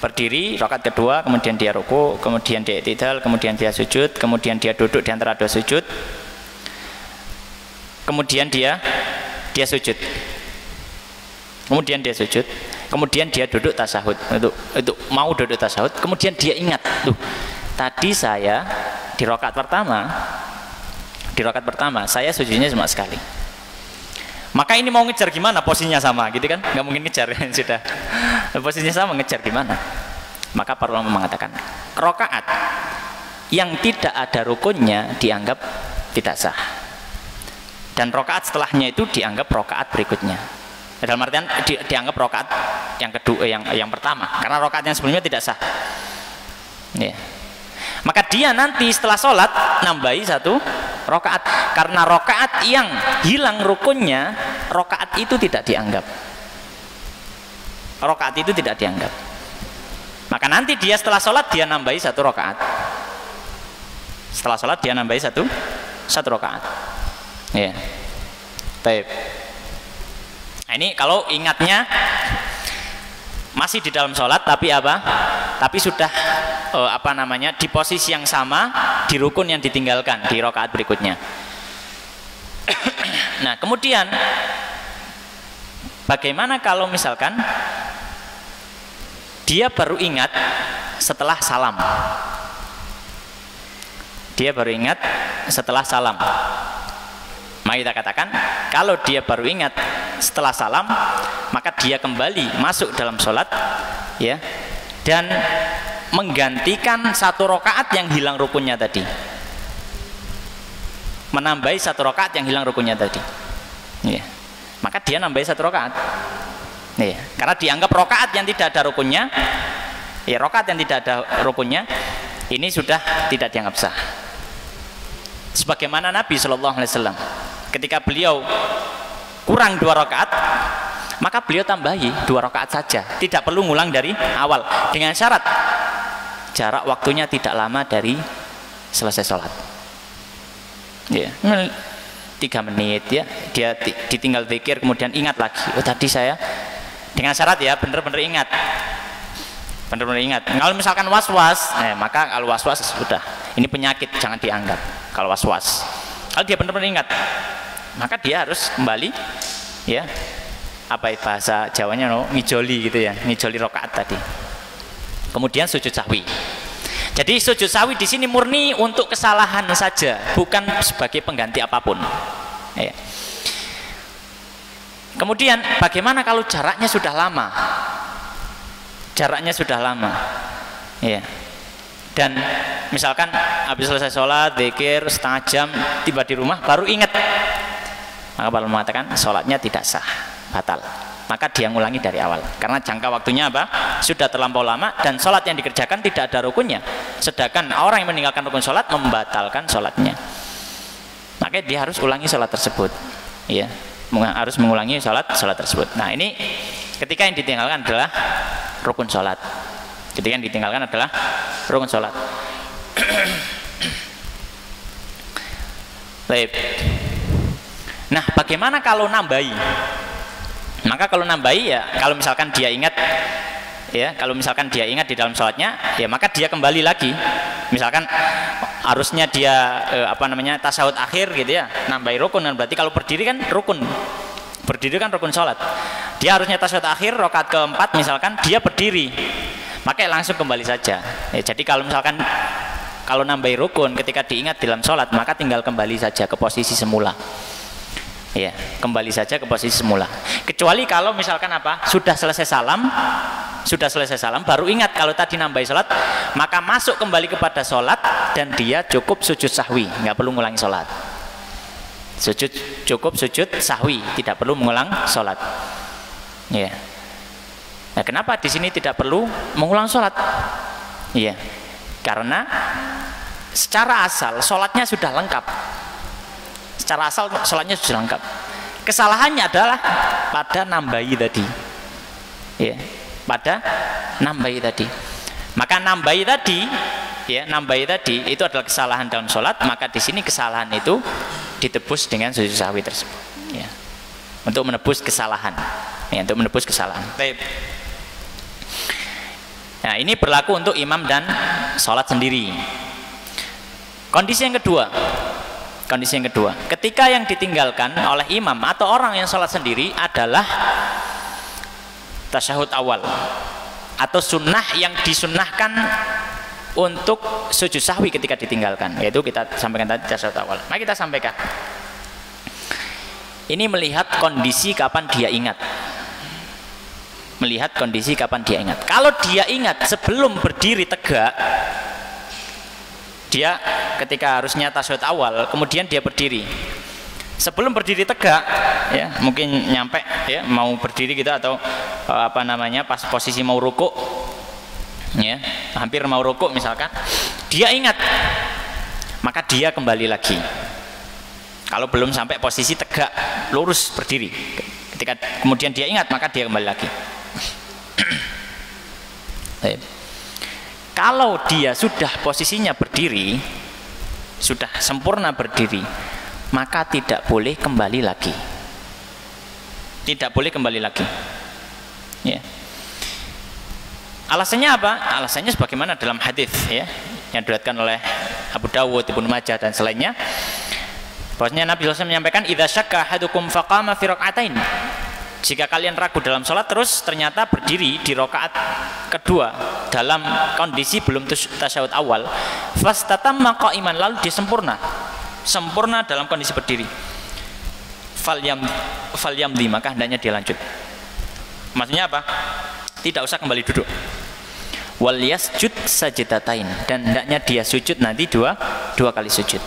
Berdiri, rakaat kedua, kemudian dia ruku, kemudian dia i'tidal, kemudian dia sujud, kemudian dia duduk di antara 2 sujud, kemudian dia sujud, kemudian dia sujud, kemudian dia duduk tasyahud, itu mau duduk tasyahud, kemudian dia ingat, tadi saya di rakaat pertama saya sujudnya cuma sekali. Maka ini mau ngejar gimana, posisinya sama gitu kan, nggak mungkin ngejar sudah posisinya sama, ngejar gimana. Maka para ulama mengatakan rakaat yang tidak ada rukunnya dianggap tidak sah, dan rokaat setelahnya itu dianggap rokaat berikutnya. Dalam artian dianggap rokaat yang kedua, yang pertama, karena rokaat yang sebelumnya tidak sah. Ya. Maka dia nanti setelah sholat nambahi 1 rokaat, karena rokaat yang hilang rukunnya, rokaat itu tidak dianggap. Rokaat itu tidak dianggap. Maka nanti dia setelah sholat dia nambahi 1 rokaat. Setelah sholat dia nambahi satu rokaat. Ya. Baik. Nah, ini kalau ingatnya masih di dalam sholat, tapi apa? Tapi sudah di posisi yang sama di rukun yang ditinggalkan di rokaat berikutnya. Nah, kemudian bagaimana kalau misalkan dia baru ingat setelah salam? Dia baru ingat setelah salam. Maka kita katakan kalau dia baru ingat setelah salam, maka dia kembali masuk dalam sholat, ya, dan menggantikan 1 rokaat yang hilang rukunnya tadi, menambahi 1 rokaat yang hilang rukunnya tadi, ya. Maka dia nambahi 1 rokaat, ya, karena dianggap rokaat yang tidak ada rukunnya, ya, rokaat yang tidak ada rukunnya ini sudah tidak dianggap sah. Sebagaimana Nabi Shallallahu Alaihi Wasallam ketika beliau kurang 2 rakaat, maka beliau tambahi 2 rakaat saja, tidak perlu ngulang dari awal, dengan syarat jarak waktunya tidak lama dari selesai sholat. Ya, 3 menit, ya, dia ditinggal zikir kemudian ingat lagi, oh tadi saya, dengan syarat ya benar-benar ingat, benar-benar ingat. Kalau misalkan was-was, maka kalau was-was sudah, ini penyakit, jangan dianggap. Kalau was-was, kalau dia benar-benar ingat, maka dia harus kembali, ya, apa bahasa Jawanya, ngijoli gitu ya, ngijoli rokaat tadi. Kemudian sujud sahwi. Jadi sujud sahwi di sini murni untuk kesalahan saja, bukan sebagai pengganti apapun. Ya. Kemudian bagaimana kalau jaraknya sudah lama? Jaraknya sudah lama, ya. Dan misalkan habis selesai sholat, zikir setengah jam, tiba di rumah baru ingat, maka para ulama mengatakan sholatnya tidak sah, batal. Maka dia ngulangi dari awal, karena jangka waktunya apa? Sudah terlampau lama, dan sholat yang dikerjakan tidak ada rukunnya. Sedangkan orang yang meninggalkan rukun sholat membatalkan sholatnya. Maka dia harus ulangi sholat tersebut, ya, harus mengulangi sholat tersebut. Nah, ini ketika yang ditinggalkan adalah rukun sholat. Ketika yang ditinggalkan adalah rukun sholat. Baik. Nah, bagaimana kalau nambahi? Maka kalau nambahi, ya, kalau misalkan dia ingat, ya, kalau misalkan dia ingat di dalam sholatnya, ya, maka dia kembali lagi. Misalkan harusnya dia tasyahud akhir gitu ya, nambahi rukun, dan berarti kalau berdiri kan rukun. Berdiri kan rukun sholat. Dia harusnya tasyahud akhir rakaat keempat, misalkan dia berdiri, maka langsung kembali saja. Ya, jadi kalau misalkan kalau nambahi rukun ketika diingat dalam sholat, maka tinggal kembali saja ke posisi semula. Ya, kembali saja ke posisi semula. Kecuali kalau misalkan sudah selesai salam, baru ingat kalau tadi nambahi sholat, maka masuk kembali kepada sholat dan dia cukup sujud sahwi, nggak perlu ngulangi sholat. Cukup sujud sahwi, tidak perlu mengulang sholat. Ya. Nah, kenapa di sini tidak perlu mengulang sholat? Iya, karena secara asal sholatnya sudah lengkap. Secara asal sholatnya sudah lengkap. Kesalahannya adalah pada nambahi tadi. Ya, pada nambahi tadi. Maka nambahi tadi itu adalah kesalahan dalam sholat. Maka di sini kesalahan itu ditebus dengan sujud sahwi tersebut. Ya, untuk menebus kesalahan. Ya, untuk menebus kesalahan. Baik. Nah, ini berlaku untuk imam dan sholat sendiri. Kondisi yang kedua, ketika yang ditinggalkan oleh imam atau orang yang sholat sendiri adalah tasyahud awal atau sunnah yang disunnahkan untuk sujud sahwi ketika ditinggalkan, yaitu kita sampaikan tadi tasyahud awal. Mari kita sampaikan. Ini melihat kondisi kapan dia ingat. Melihat kondisi kapan dia ingat. Kalau dia ingat sebelum berdiri tegak, Dia ketika harusnya tasyahud awal, kemudian dia berdiri. Sebelum berdiri tegak, ya mungkin nyampe ya mau berdiri gitu atau pas posisi mau rukuk, ya hampir mau rukuk misalkan, dia ingat, maka dia kembali lagi. Kalau belum sampai posisi tegak lurus berdiri, ketika kemudian dia ingat, maka dia kembali lagi. Kalau dia sudah posisinya berdiri, sudah sempurna berdiri, maka tidak boleh kembali lagi. Tidak boleh kembali lagi. Ya. Alasannya apa? Alasannya sebagaimana dalam hadis ya, yang diriwayatkan oleh Abu Dawud, Ibnu Majah dan selainnya. Bahwasanya Nabi SAW menyampaikan, "Idza syakka ahadukum faqama fi rak'atain." Jika kalian ragu dalam sholat terus ternyata berdiri di rakaat kedua dalam kondisi belum tasyahud awal, fastatamma qa'iman, lalu dia sempurna dalam kondisi berdiri, falyamdi, maka hendaknya dia lanjut. Maksudnya apa? Tidak usah kembali duduk. Wal yasjud sajdatain, dan hendaknya dia sujud nanti dua kali sujud.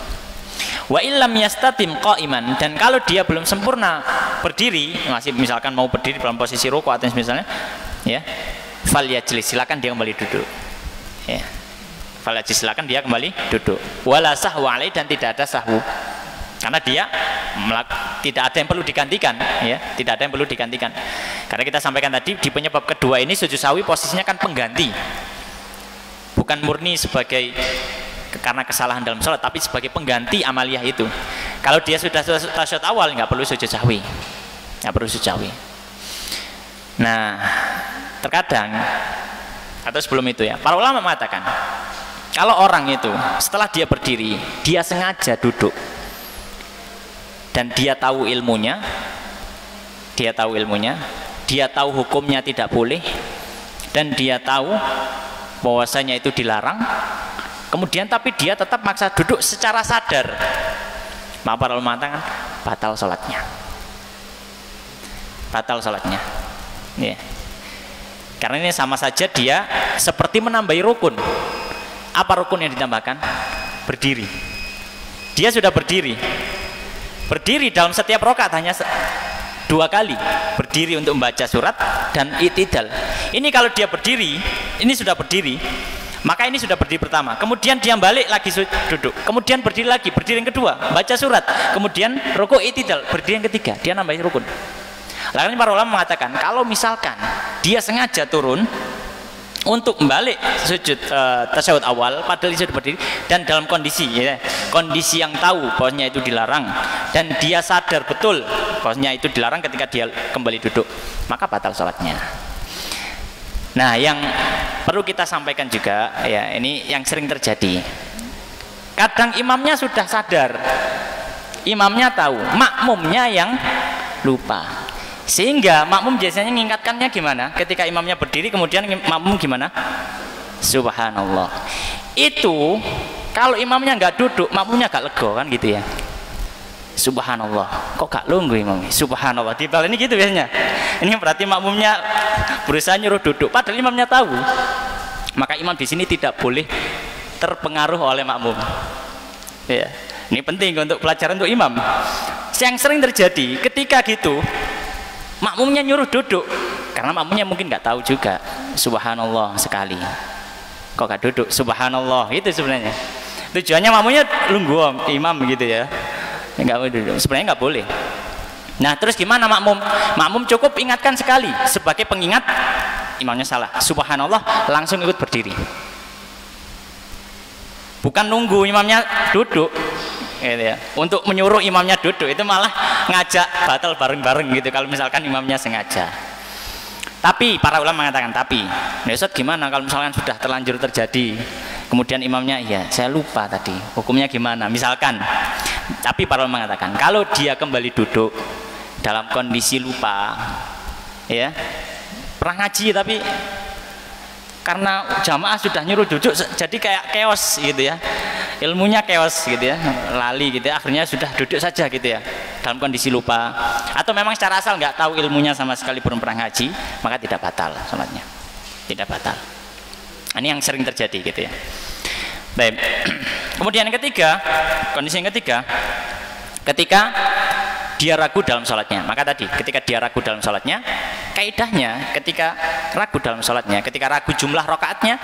Wa illam yastatim qa'iman, dan kalau dia belum sempurna berdiri, masih misalkan mau berdiri dalam posisi ruku atau misalnya, ya, falyajlis, silakan dia kembali duduk. Ya. Falyajlis, silakan dia kembali duduk. Wala sahwa alaihi, dan tidak ada sahwu. Karena dia tidak ada yang perlu digantikan, ya, tidak ada yang perlu digantikan. Karena kita sampaikan tadi di penyebab kedua ini sujud sahwi posisinya kan pengganti. Bukan murni sebagai karena kesalahan dalam sholat, tapi sebagai pengganti amaliyah itu. Kalau dia sudah tasyahud awal, nggak perlu sujud sahwi, nggak perlu sujud sahwi. Nah, terkadang atau sebelum itu ya, para ulama mengatakan kalau orang itu setelah dia berdiri, dia sengaja duduk dan dia tahu ilmunya, dia tahu hukumnya tidak boleh, dan dia tahu bahwasanya itu dilarang, kemudian tapi dia tetap maksa duduk secara sadar, maka para ulama mengatakan batal sholatnya, ya. Karena ini sama saja dia seperti menambahi rukun. Apa rukun yang ditambahkan? Berdiri. Dia sudah berdiri dalam setiap rakaat hanya 2 kali, berdiri untuk membaca surat dan i'tidal. Ini kalau dia berdiri, ini sudah berdiri, maka ini sudah berdiri pertama, kemudian dia balik lagi duduk, kemudian berdiri lagi, berdiri yang kedua, baca surat, kemudian rukuk i'tidal, berdiri yang ketiga, dia nambahin rukun. Lalu para ulama mengatakan kalau misalkan dia sengaja turun untuk balik sujud tasyahud awal padahal dia sudah berdiri dan dalam kondisi yang tahu bahwasanya itu dilarang, dan dia sadar betul bahwasanya itu dilarang ketika dia kembali duduk, maka batal sholatnya. Nah, yang perlu kita sampaikan juga ya, ini yang sering terjadi. Kadang imamnya sudah sadar, imamnya tahu, makmumnya yang lupa. Sehingga makmum biasanya mengingatkannya gimana? Ketika imamnya berdiri kemudian makmum gimana? Subhanallah. Itu kalau imamnya nggak duduk, makmumnya gak lego kan gitu ya. Subhanallah, kok gak lungguh imamnya? Subhanallah, di bal ini gitu biasanya. Ini berarti makmumnya berusaha nyuruh duduk, padahal imamnya tahu. Maka imam di sini tidak boleh terpengaruh oleh makmum. Ya, ini penting untuk pelajaran untuk imam. Yang sering terjadi ketika gitu, makmumnya nyuruh duduk, karena makmumnya mungkin nggak tahu juga. Subhanallah sekali, kok gak duduk? Subhanallah, itu sebenarnya. Tujuannya makmumnya lungguh imam gitu ya. Nggak boleh duduk, sebenarnya nggak boleh. Nah, terus gimana makmum? Makmum cukup ingatkan sekali sebagai pengingat imamnya salah. Subhanallah, langsung ikut berdiri. Bukan nunggu imamnya duduk, gitu ya. Untuk menyuruh imamnya duduk itu malah ngajak batal bareng-bareng gitu. Kalau misalkan imamnya sengaja. Tapi para ulama mengatakan Ustaz gimana kalau misalkan sudah terlanjur terjadi? Kemudian imamnya, ya saya lupa tadi, hukumnya gimana? Misalkan. Tapi para ulama mengatakan kalau dia kembali duduk dalam kondisi lupa, ya pernah ngaji tapi karena jamaah sudah nyuruh duduk jadi kayak chaos gitu ya, ilmunya chaos gitu ya, lali gitu ya, akhirnya sudah duduk saja gitu ya dalam kondisi lupa, atau memang secara asal nggak tahu ilmunya sama sekali, belum pernah ngaji, maka tidak batal sholatnya, tidak batal. Ini yang sering terjadi gitu ya. Baik. Kemudian yang ketiga, kondisi yang ketiga, ketika dia ragu dalam sholatnya. Maka tadi ketika dia ragu dalam sholatnya, kaidahnya ketika ragu dalam sholatnya, ketika ragu jumlah rakaatnya,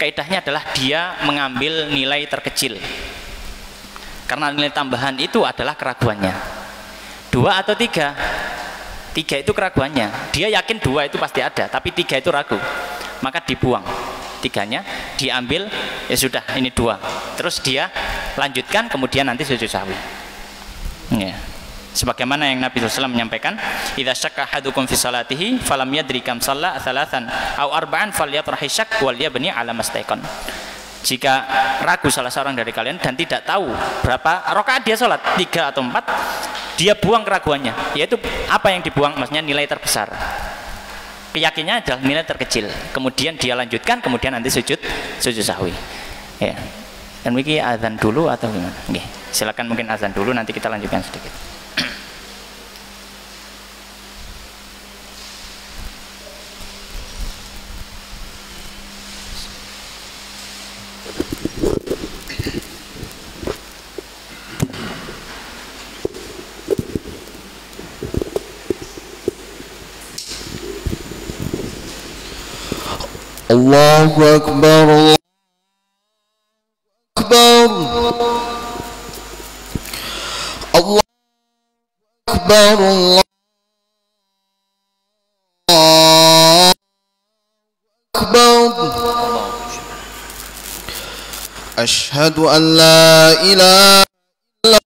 kaidahnya adalah dia mengambil nilai terkecil, karena nilai tambahan itu adalah keraguannya. 2 atau 3, 3 itu keraguannya, dia yakin 2 itu pasti ada, tapi 3 itu ragu, maka dibuang 3-nya, diambil, ya sudah ini 2, terus dia lanjutkan, kemudian nanti sujud sahwi. Ya. Sebagaimana yang Nabi SAW menyampaikan, idza syakka ahadukum fi salatihi falam yadri kam shalla thalathan aw arba'an falyatrahi syak wal yabni ala mastaiqan. Jika ragu salah seorang dari kalian dan tidak tahu berapa rakaat dia sholat, 3 atau 4, dia buang keraguannya, yaitu apa yang dibuang, maksudnya nilai terbesar, keyakinannya adalah nilai terkecil, kemudian dia lanjutkan, kemudian nanti sujud sahwi. Ya. Dan mungkin azan dulu atau gimana? Oke, silakan mungkin azan dulu, nanti kita lanjutkan sedikit. Allahu Akbar, Allahu Akbar, Allahu Akbar, Allahu Akbar. Ashhadu an la ilaha illallah.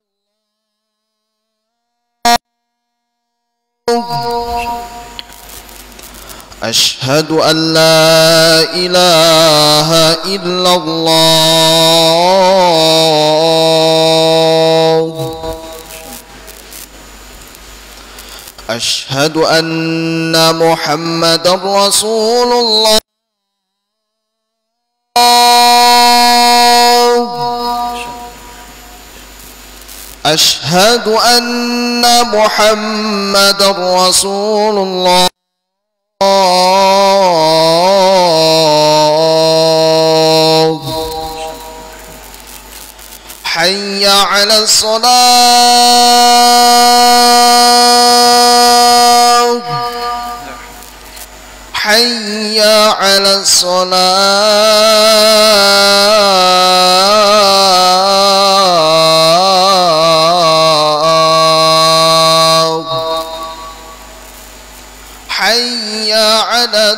أشهد أن لا إله إلا الله. أشهد أن محمدا رسول الله. أشهد أن محمدا رسول الله. حي على الصلاة، حي على الصلاة، حي على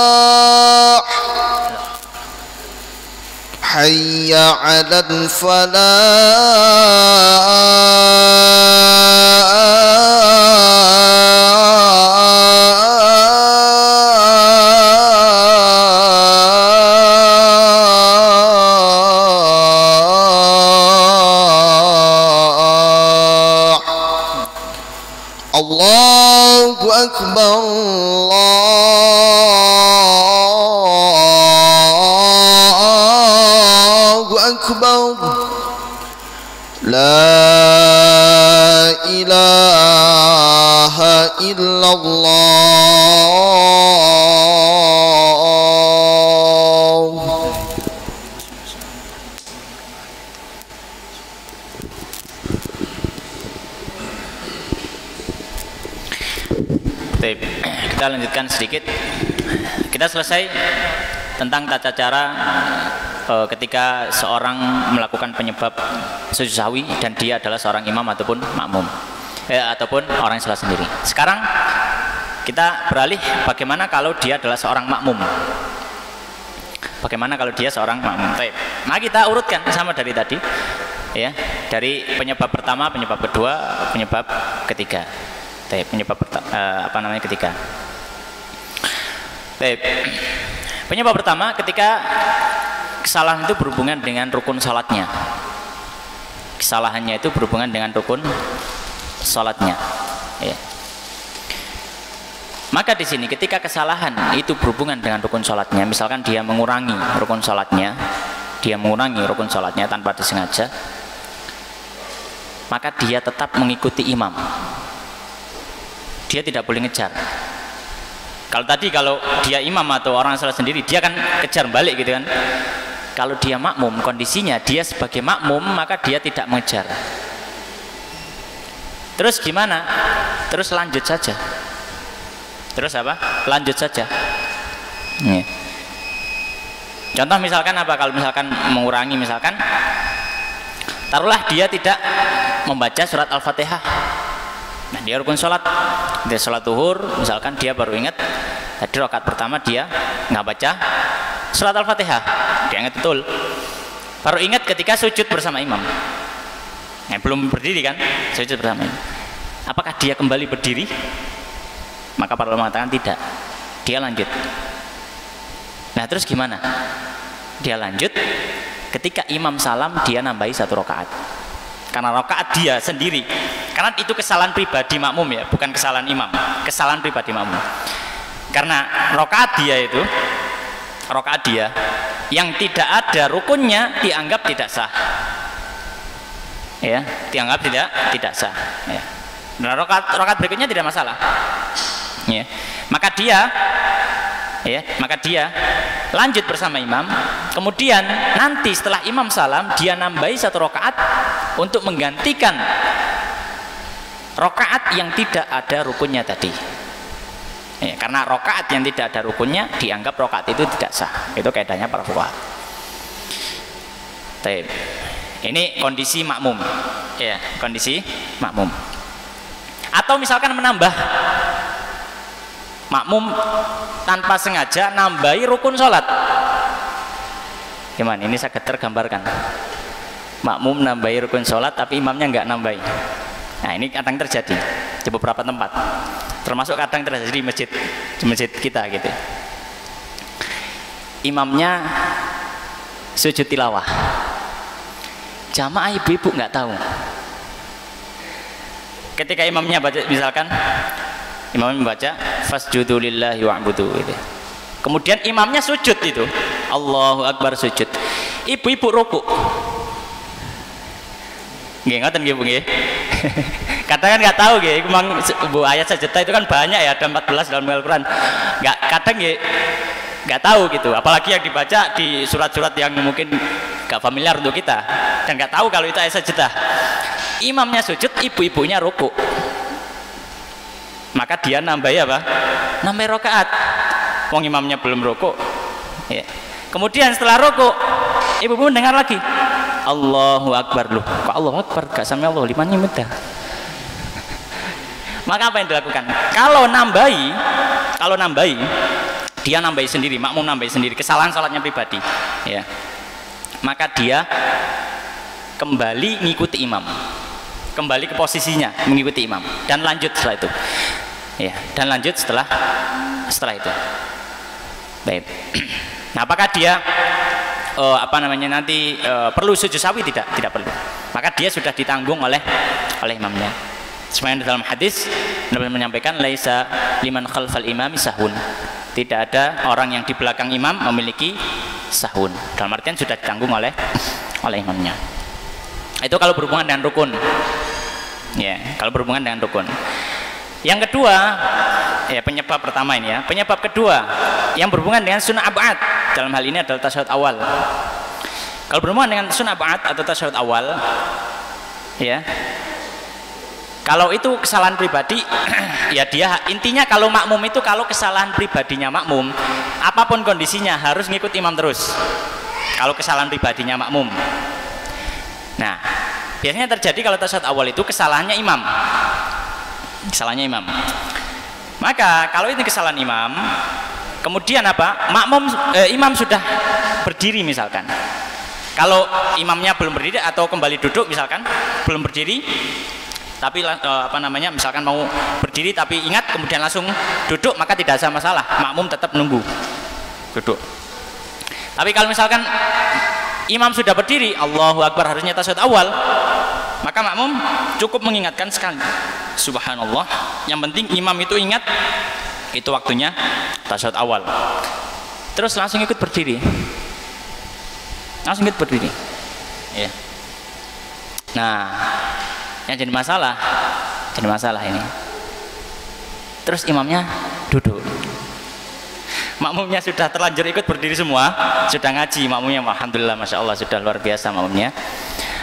الفلاح. حي على الفلاح. الله أكبر، الله أكبر، لا إله إلا الله. Baik, kita lanjutkan sedikit. Kita selesai tentang tata cara ketika seorang melakukan penyebab sujud sahwi dan dia adalah seorang imam ataupun makmum, ataupun orang yang salat sendiri. Sekarang kita beralih bagaimana kalau dia adalah seorang makmum. Bagaimana kalau dia seorang makmum? Baik, mari kita urutkan sama dari tadi, ya, dari penyebab pertama, penyebab kedua, penyebab ketiga. Baik, penyebab ketiga. Baik, penyebab pertama ketika kesalahan itu berhubungan dengan rukun salatnya. Kesalahannya itu berhubungan dengan rukun salatnya. Ya. Maka di sini ketika kesalahan itu berhubungan dengan rukun salatnya, misalkan dia mengurangi rukun salatnya, tanpa disengaja, maka dia tetap mengikuti imam. dia tidak boleh ngejar. Kalau tadi kalau dia imam atau orang salat sendiri, dia kan kejar balik gitu kan. Kalau dia makmum, kondisinya dia sebagai makmum, maka dia tidak mengejar. Terus gimana? Terus lanjut saja. Terus apa? Lanjut saja. Ya. Contoh misalkan apa? Kalau misalkan mengurangi, misalkan taruhlah dia tidak membaca surat Al-Fatihah. Nah, dia rukun sholat, dia sholat zuhur, misalkan dia baru ingat tadi rakaat pertama dia nggak baca surat Al-Fatihah, dia ingat betul, baru ingat ketika sujud bersama imam. Nah, belum berdiri kan, sujud bersama imam. Apakah dia kembali berdiri? Maka para ulama mengatakan tidak, dia lanjut. Nah, terus gimana? Dia lanjut ketika imam salam, dia nambahi 1 rakaat. Karena rakaat dia sendiri, karena itu kesalahan pribadi makmum ya, bukan kesalahan imam, kesalahan pribadi makmum. Karena rakaat dia itu, rakaat dia yang tidak ada rukunnya dianggap tidak sah, ya, dianggap tidak sah. Ya. Nah, rakaat berikutnya tidak masalah, ya. Maka dia lanjut bersama imam. Kemudian nanti setelah imam salam, dia nambahi 1 rakaat untuk menggantikan rakaat yang tidak ada rukunnya tadi. Ya, karena rakaat yang tidak ada rukunnya dianggap rakaat itu tidak sah. Itu kaidahnya para fuqaha. Ini kondisi makmum, ya, kondisi makmum. Atau misalkan menambah, makmum tanpa sengaja nambahi rukun sholat. Gimana? Ini saya tergambarkan. Makmum nambahi rukun sholat tapi imamnya nggak nambahi. Nah, ini kadang terjadi di beberapa tempat, termasuk kadang terjadi di masjid kita gitu. Imamnya sujud tilawah, jamaah ibu-ibu nggak tahu. Ketika imamnya baca, misalkan imamnya membaca fasjudu lillahi wa'budu gitu. Kemudian imamnya sujud itu, Allahu Akbar sujud. Ibu-ibu rukuk. Nggih ngoten nggih Bu nggih. Kadang kan nggak tahu nggih, memang Bu ayat sajadah itu kan banyak ya, ada 14 dalam Al-Qur'an. Kadang nggih nggak tahu gitu, apalagi yang dibaca di surat-surat yang mungkin nggak familiar untuk kita dan nggak tahu kalau itu ayat sajadah. Imamnya sujud, ibu-ibunya rukuk. Maka dia nambahi apa? Nambahi rakaat. Wong imamnya belum rukuk. Ya. Kemudian setelah rukuk, ibu-ibu mendengar lagi, Allahu Akbar. Loh, kok Allahu Akbar? Gak sami Allah liman mudah. Maka apa yang dilakukan? Kalau nambahi, dia nambahi sendiri, makmum nambahi sendiri, kesalahan salatnya pribadi. Ya. Maka dia kembali mengikuti imam. Kembali ke posisinya mengikuti imam dan lanjut setelah itu. Ya, dan lanjut setelah itu. Baik. Nah, apakah dia nanti perlu sujud sahwi? Tidak perlu. Maka dia sudah ditanggung oleh imamnya. Sebenarnya dalam hadis Nabi menyampaikan laisa liman khalfal imami sahun. Tidak ada orang yang di belakang imam memiliki sahun. Dalam artian sudah ditanggung oleh imamnya. Itu kalau berhubungan dengan rukun. Ya, kalau berhubungan dengan rukun. Yang kedua, ya penyebab pertama ini ya. Penyebab kedua yang berhubungan dengan sunnah ab'ad. Dalam hal ini adalah tasyahud awal. Kalau berhubungan dengan sunnah ab'ad atau tasyahud awal, ya. Kalau itu kesalahan pribadi, ya dia intinya kalau makmum itu kalau kesalahan pribadinya makmum, apapun kondisinya harus ngikut imam terus. Kalau kesalahan pribadinya makmum. Nah, biasanya terjadi kalau tasyahud awal itu kesalahannya imam. Kesalahannya imam. Maka kalau ini kesalahan imam, kemudian apa? Imam sudah berdiri misalkan. Kalau imamnya belum berdiri atau kembali duduk misalkan, belum berdiri, tapi misalkan mau berdiri tapi ingat kemudian langsung duduk, maka tidak ada masalah. Makmum tetap nunggu duduk. Tapi kalau misalkan imam sudah berdiri, Allahu Akbar harusnya tasyahud awal, maka makmum cukup mengingatkan sekali, subhanallah, yang penting imam itu ingat itu waktunya tasyahud awal, terus langsung ikut berdiri, ya. Nah, yang jadi masalah ini terus imamnya duduk. Makmumnya sudah terlanjur ikut berdiri semua, sudah ngaji makmumnya, alhamdulillah, masya Allah, sudah luar biasa makmumnya.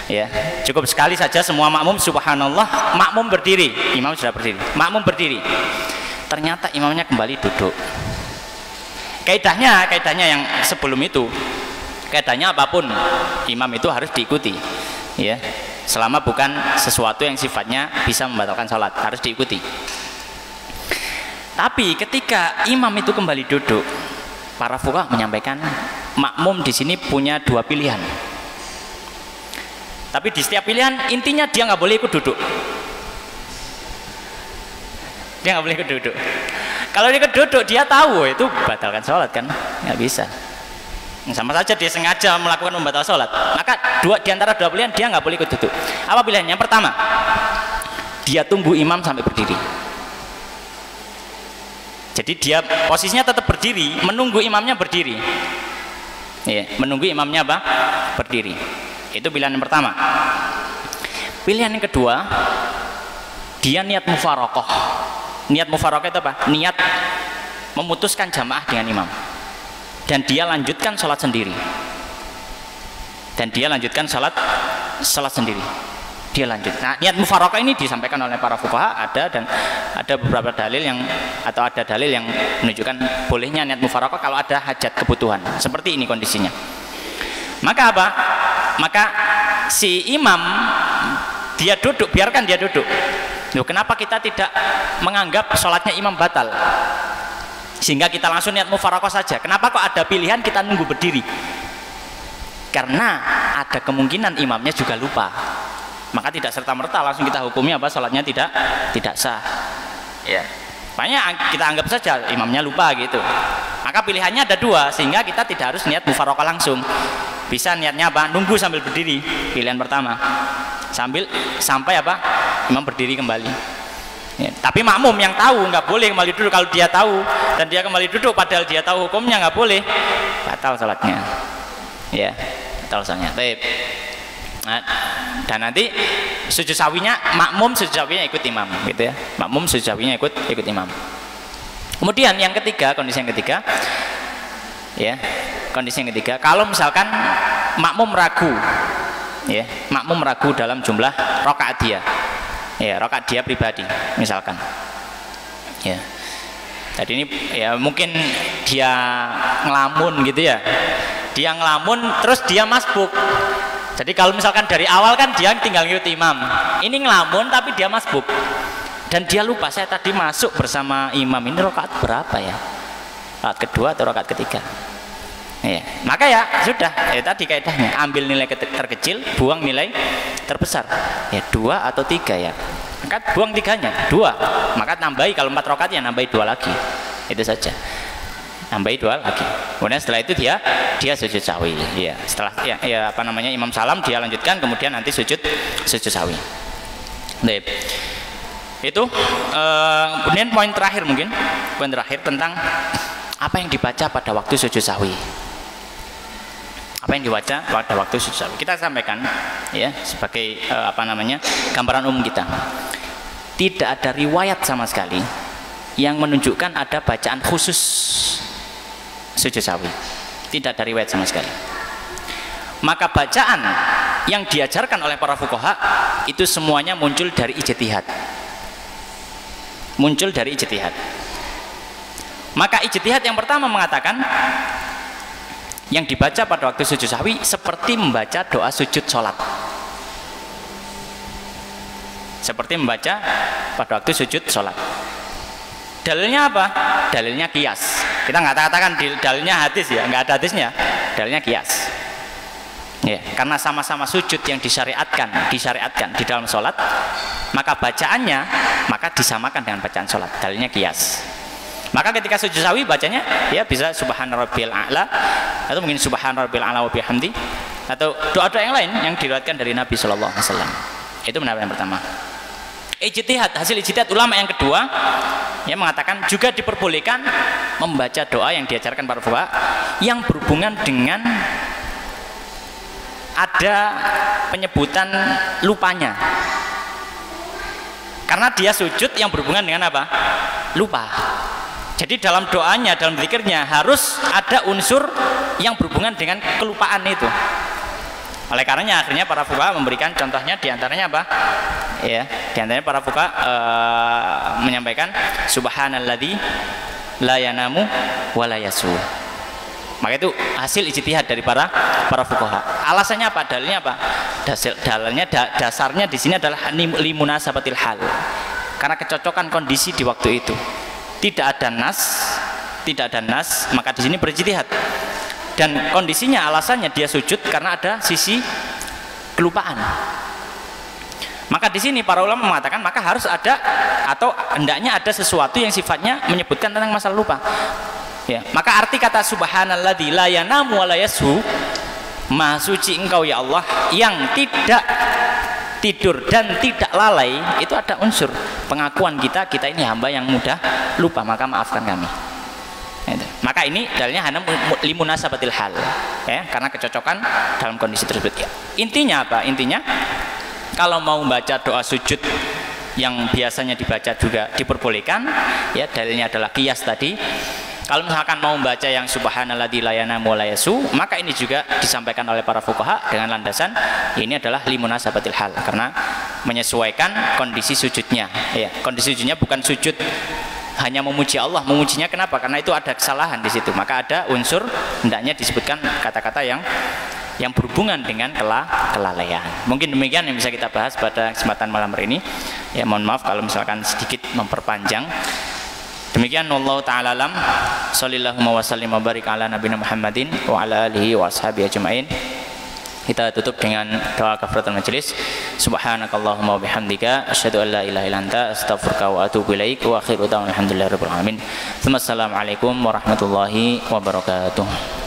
Ya, cukup sekali saja semua makmum, subhanallah, makmum berdiri, imam sudah berdiri, makmum berdiri. Ternyata imamnya kembali duduk. Kaidahnya yang sebelum itu, kaidahnya apapun imam itu harus diikuti, ya, selama bukan sesuatu yang sifatnya bisa membatalkan sholat, harus diikuti. Tapi ketika imam itu kembali duduk, para fuqaha menyampaikan makmum di sini punya dua pilihan. Tapi di setiap pilihan intinya dia nggak boleh ikut duduk. Dia nggak boleh ikut duduk. Kalau dia ikut duduk, dia tahu itu batalkan sholat kan, nggak bisa. Sama saja dia sengaja melakukan membatalkan sholat. Maka di antara dua pilihan dia nggak boleh ikut duduk. Apa pilihannya? Yang pertama, dia tunggu imam sampai berdiri. Jadi dia posisinya tetap berdiri, menunggu imamnya berdiri. Ya, menunggu imamnya apa? Berdiri. Itu pilihan yang pertama. Pilihan yang kedua, dia niat mufaraqah. Niat mufaraqah itu apa? Niat memutuskan jamaah dengan imam. Dan dia lanjutkan sholat sendiri. Dia lanjut. Nah, niat mufaraqah ini disampaikan oleh para fuqaha dan ada beberapa dalil ada dalil yang menunjukkan bolehnya niat mufaraqah kalau ada hajat kebutuhan. Seperti ini kondisinya. Maka apa? Maka si imam dia duduk, biarkan dia duduk. Loh, kenapa kita tidak menganggap sholatnya imam batal? Sehingga kita langsung niat mufaraqah saja. Kenapa kok ada pilihan kita nunggu berdiri? Karena ada kemungkinan imamnya juga lupa. Maka tidak serta-merta langsung kita hukumi apa sholatnya tidak sah. Ya, makanya kita anggap saja imamnya lupa gitu. Maka pilihannya ada dua, sehingga kita tidak harus niat mufaraqah langsung. Bisa niatnya apa? Nunggu sambil berdiri. Pilihan pertama. Sampai apa? Imam berdiri kembali. Ya, tapi makmum yang tahu nggak boleh kembali duduk. Kalau dia tahu dan dia kembali duduk padahal dia tahu hukumnya nggak boleh, batal sholatnya. Ya, batal sholatnya. Baik. Nah, dan nanti sujud sawinya makmum sujud sawinya ikut imam gitu ya. Makmum sujud sawinya ikut imam. Kemudian yang ketiga, kondisi yang ketiga ya, kondisi yang ketiga, kalau misalkan makmum ragu ya, makmum ragu dalam jumlah rakaat dia. Ya, rakaat dia pribadi misalkan. Ya. Jadi ini ya mungkin dia ngelamun gitu ya. Dia ngelamun terus dia masbuk. Jadi kalau misalkan dari awal kan dia tinggal ngikut imam, ini ngelamun tapi dia masbuk dan dia lupa, saya tadi masuk bersama imam, ini rakaat berapa ya, rakaat kedua atau rakaat ketiga. Ya, maka ya sudah, ya tadi kaidahnya, ambil nilai terkecil, buang nilai terbesar. Ya 2 atau 3 ya, maka buang 3-nya 2, maka tambahi kalau 4 rakaat ya nambahi 2 lagi, itu saja. Nambahi 2 lagi. Kemudian setelah itu dia sujud sawi. Ya, setelah ya apa namanya imam salam dia lanjutkan, kemudian nanti sujud sawi. Baik. Itu kemudian poin terakhir tentang apa yang dibaca pada waktu sujud sawi. Apa yang dibaca pada waktu sujud sawi. Kita sampaikan ya sebagai apa namanya gambaran umum kita. Tidak ada riwayat sama sekali yang menunjukkan ada bacaan khusus sujud sawi. Tidak ada riwayat sama sekali. Maka bacaan yang diajarkan oleh para fuqaha itu semuanya muncul dari ijtihad. Maka ijtihad yang pertama mengatakan yang dibaca pada waktu sujud sawi seperti membaca doa sujud sholat. Seperti membaca pada waktu sujud sholat. Dalilnya apa? Dalilnya qiyas. Kita nggak katakan dalilnya hadis ya, nggak ada hadisnya. Dalilnya qiyas. Ya, karena sama-sama sujud yang disyariatkan di dalam sholat, maka bacaannya disamakan dengan bacaan sholat. Dalilnya qiyas. Maka ketika sujud sawi bacanya ya bisa subhana rabbiyal a'la atau mungkin subhana rabbiyal a'la wa bihamdi atau doa-doa yang lain yang diriwayatkan dari Nabi sallallahu alaihi wasallam. Itu pendapat yang pertama. Hasil ijtihad ulama yang kedua yang mengatakan juga diperbolehkan membaca doa yang diajarkan para fuqaha yang berhubungan dengan ada penyebutan lupanya. Karena dia sujud yang berhubungan dengan apa? lupa. Jadi dalam doanya, dalam zikirnya harus ada unsur yang berhubungan dengan kelupaan itu. Oleh karenanya akhirnya para fuqaha memberikan contohnya, diantaranya apa? Ya, diantaranya para fuqaha menyampaikan subhanalladzi la yanamu wa la yasu. Maka itu hasil ijtihad dari para fuqaha. Alasannya apa? Dalilnya apa? Dasarnya di sini adalah limunasabatil hal. Karena kecocokan kondisi di waktu itu. Tidak ada nas, maka di sini berijtihad. Dan kondisinya, alasannya dia sujud karena ada sisi kelupaan. Maka di sini para ulama mengatakan maka harus ada atau hendaknya ada sesuatu yang sifatnya menyebutkan tentang masalah lupa. Ya, maka arti kata subhanalladzi la yanamu wa la yashu, maha suci engkau ya Allah yang tidak tidur dan tidak lalai, itu ada unsur pengakuan kita ini hamba yang mudah lupa, maka maafkan kami. Maka ini dalilnya hana limunasabatil hal, ya, karena kecocokan dalam kondisi tersebut. Ya. Intinya apa? Intinya kalau mau membaca doa sujud yang biasanya dibaca juga diperbolehkan, ya, dalilnya adalah qiyas tadi. Kalau misalkan mau membaca yang subhanalladzi la yanamu wa la yasu, maka ini juga disampaikan oleh para fuqaha dengan landasan ini adalah limunasabatil hal, karena menyesuaikan kondisi sujudnya. Ya, kondisi sujudnya bukan sujud hanya memuji Allah, memujinya kenapa? Karena itu ada kesalahan di situ. Maka ada unsur hendaknya disebutkan kata-kata yang berhubungan dengan kelalaian. Mungkin demikian yang bisa kita bahas pada kesempatan malam hari ini. Ya, mohon maaf kalau misalkan sedikit memperpanjang. Demikian wallahu taala alam. Shallallahu wa sallim wa barik ala nabiyina Muhammadin wa ala alihi wa ashabihi ajmain. Kita tutup dengan doa kafaratul majelis. Subhanakallahumma wa bihamdika asyhadu an la ilaha illa anta astaghfiruka wa atubu ilaik wa akhiru da'wana alhamdulillahirabbil alamin. Assalamualaikum warahmatullahi wabarakatuh.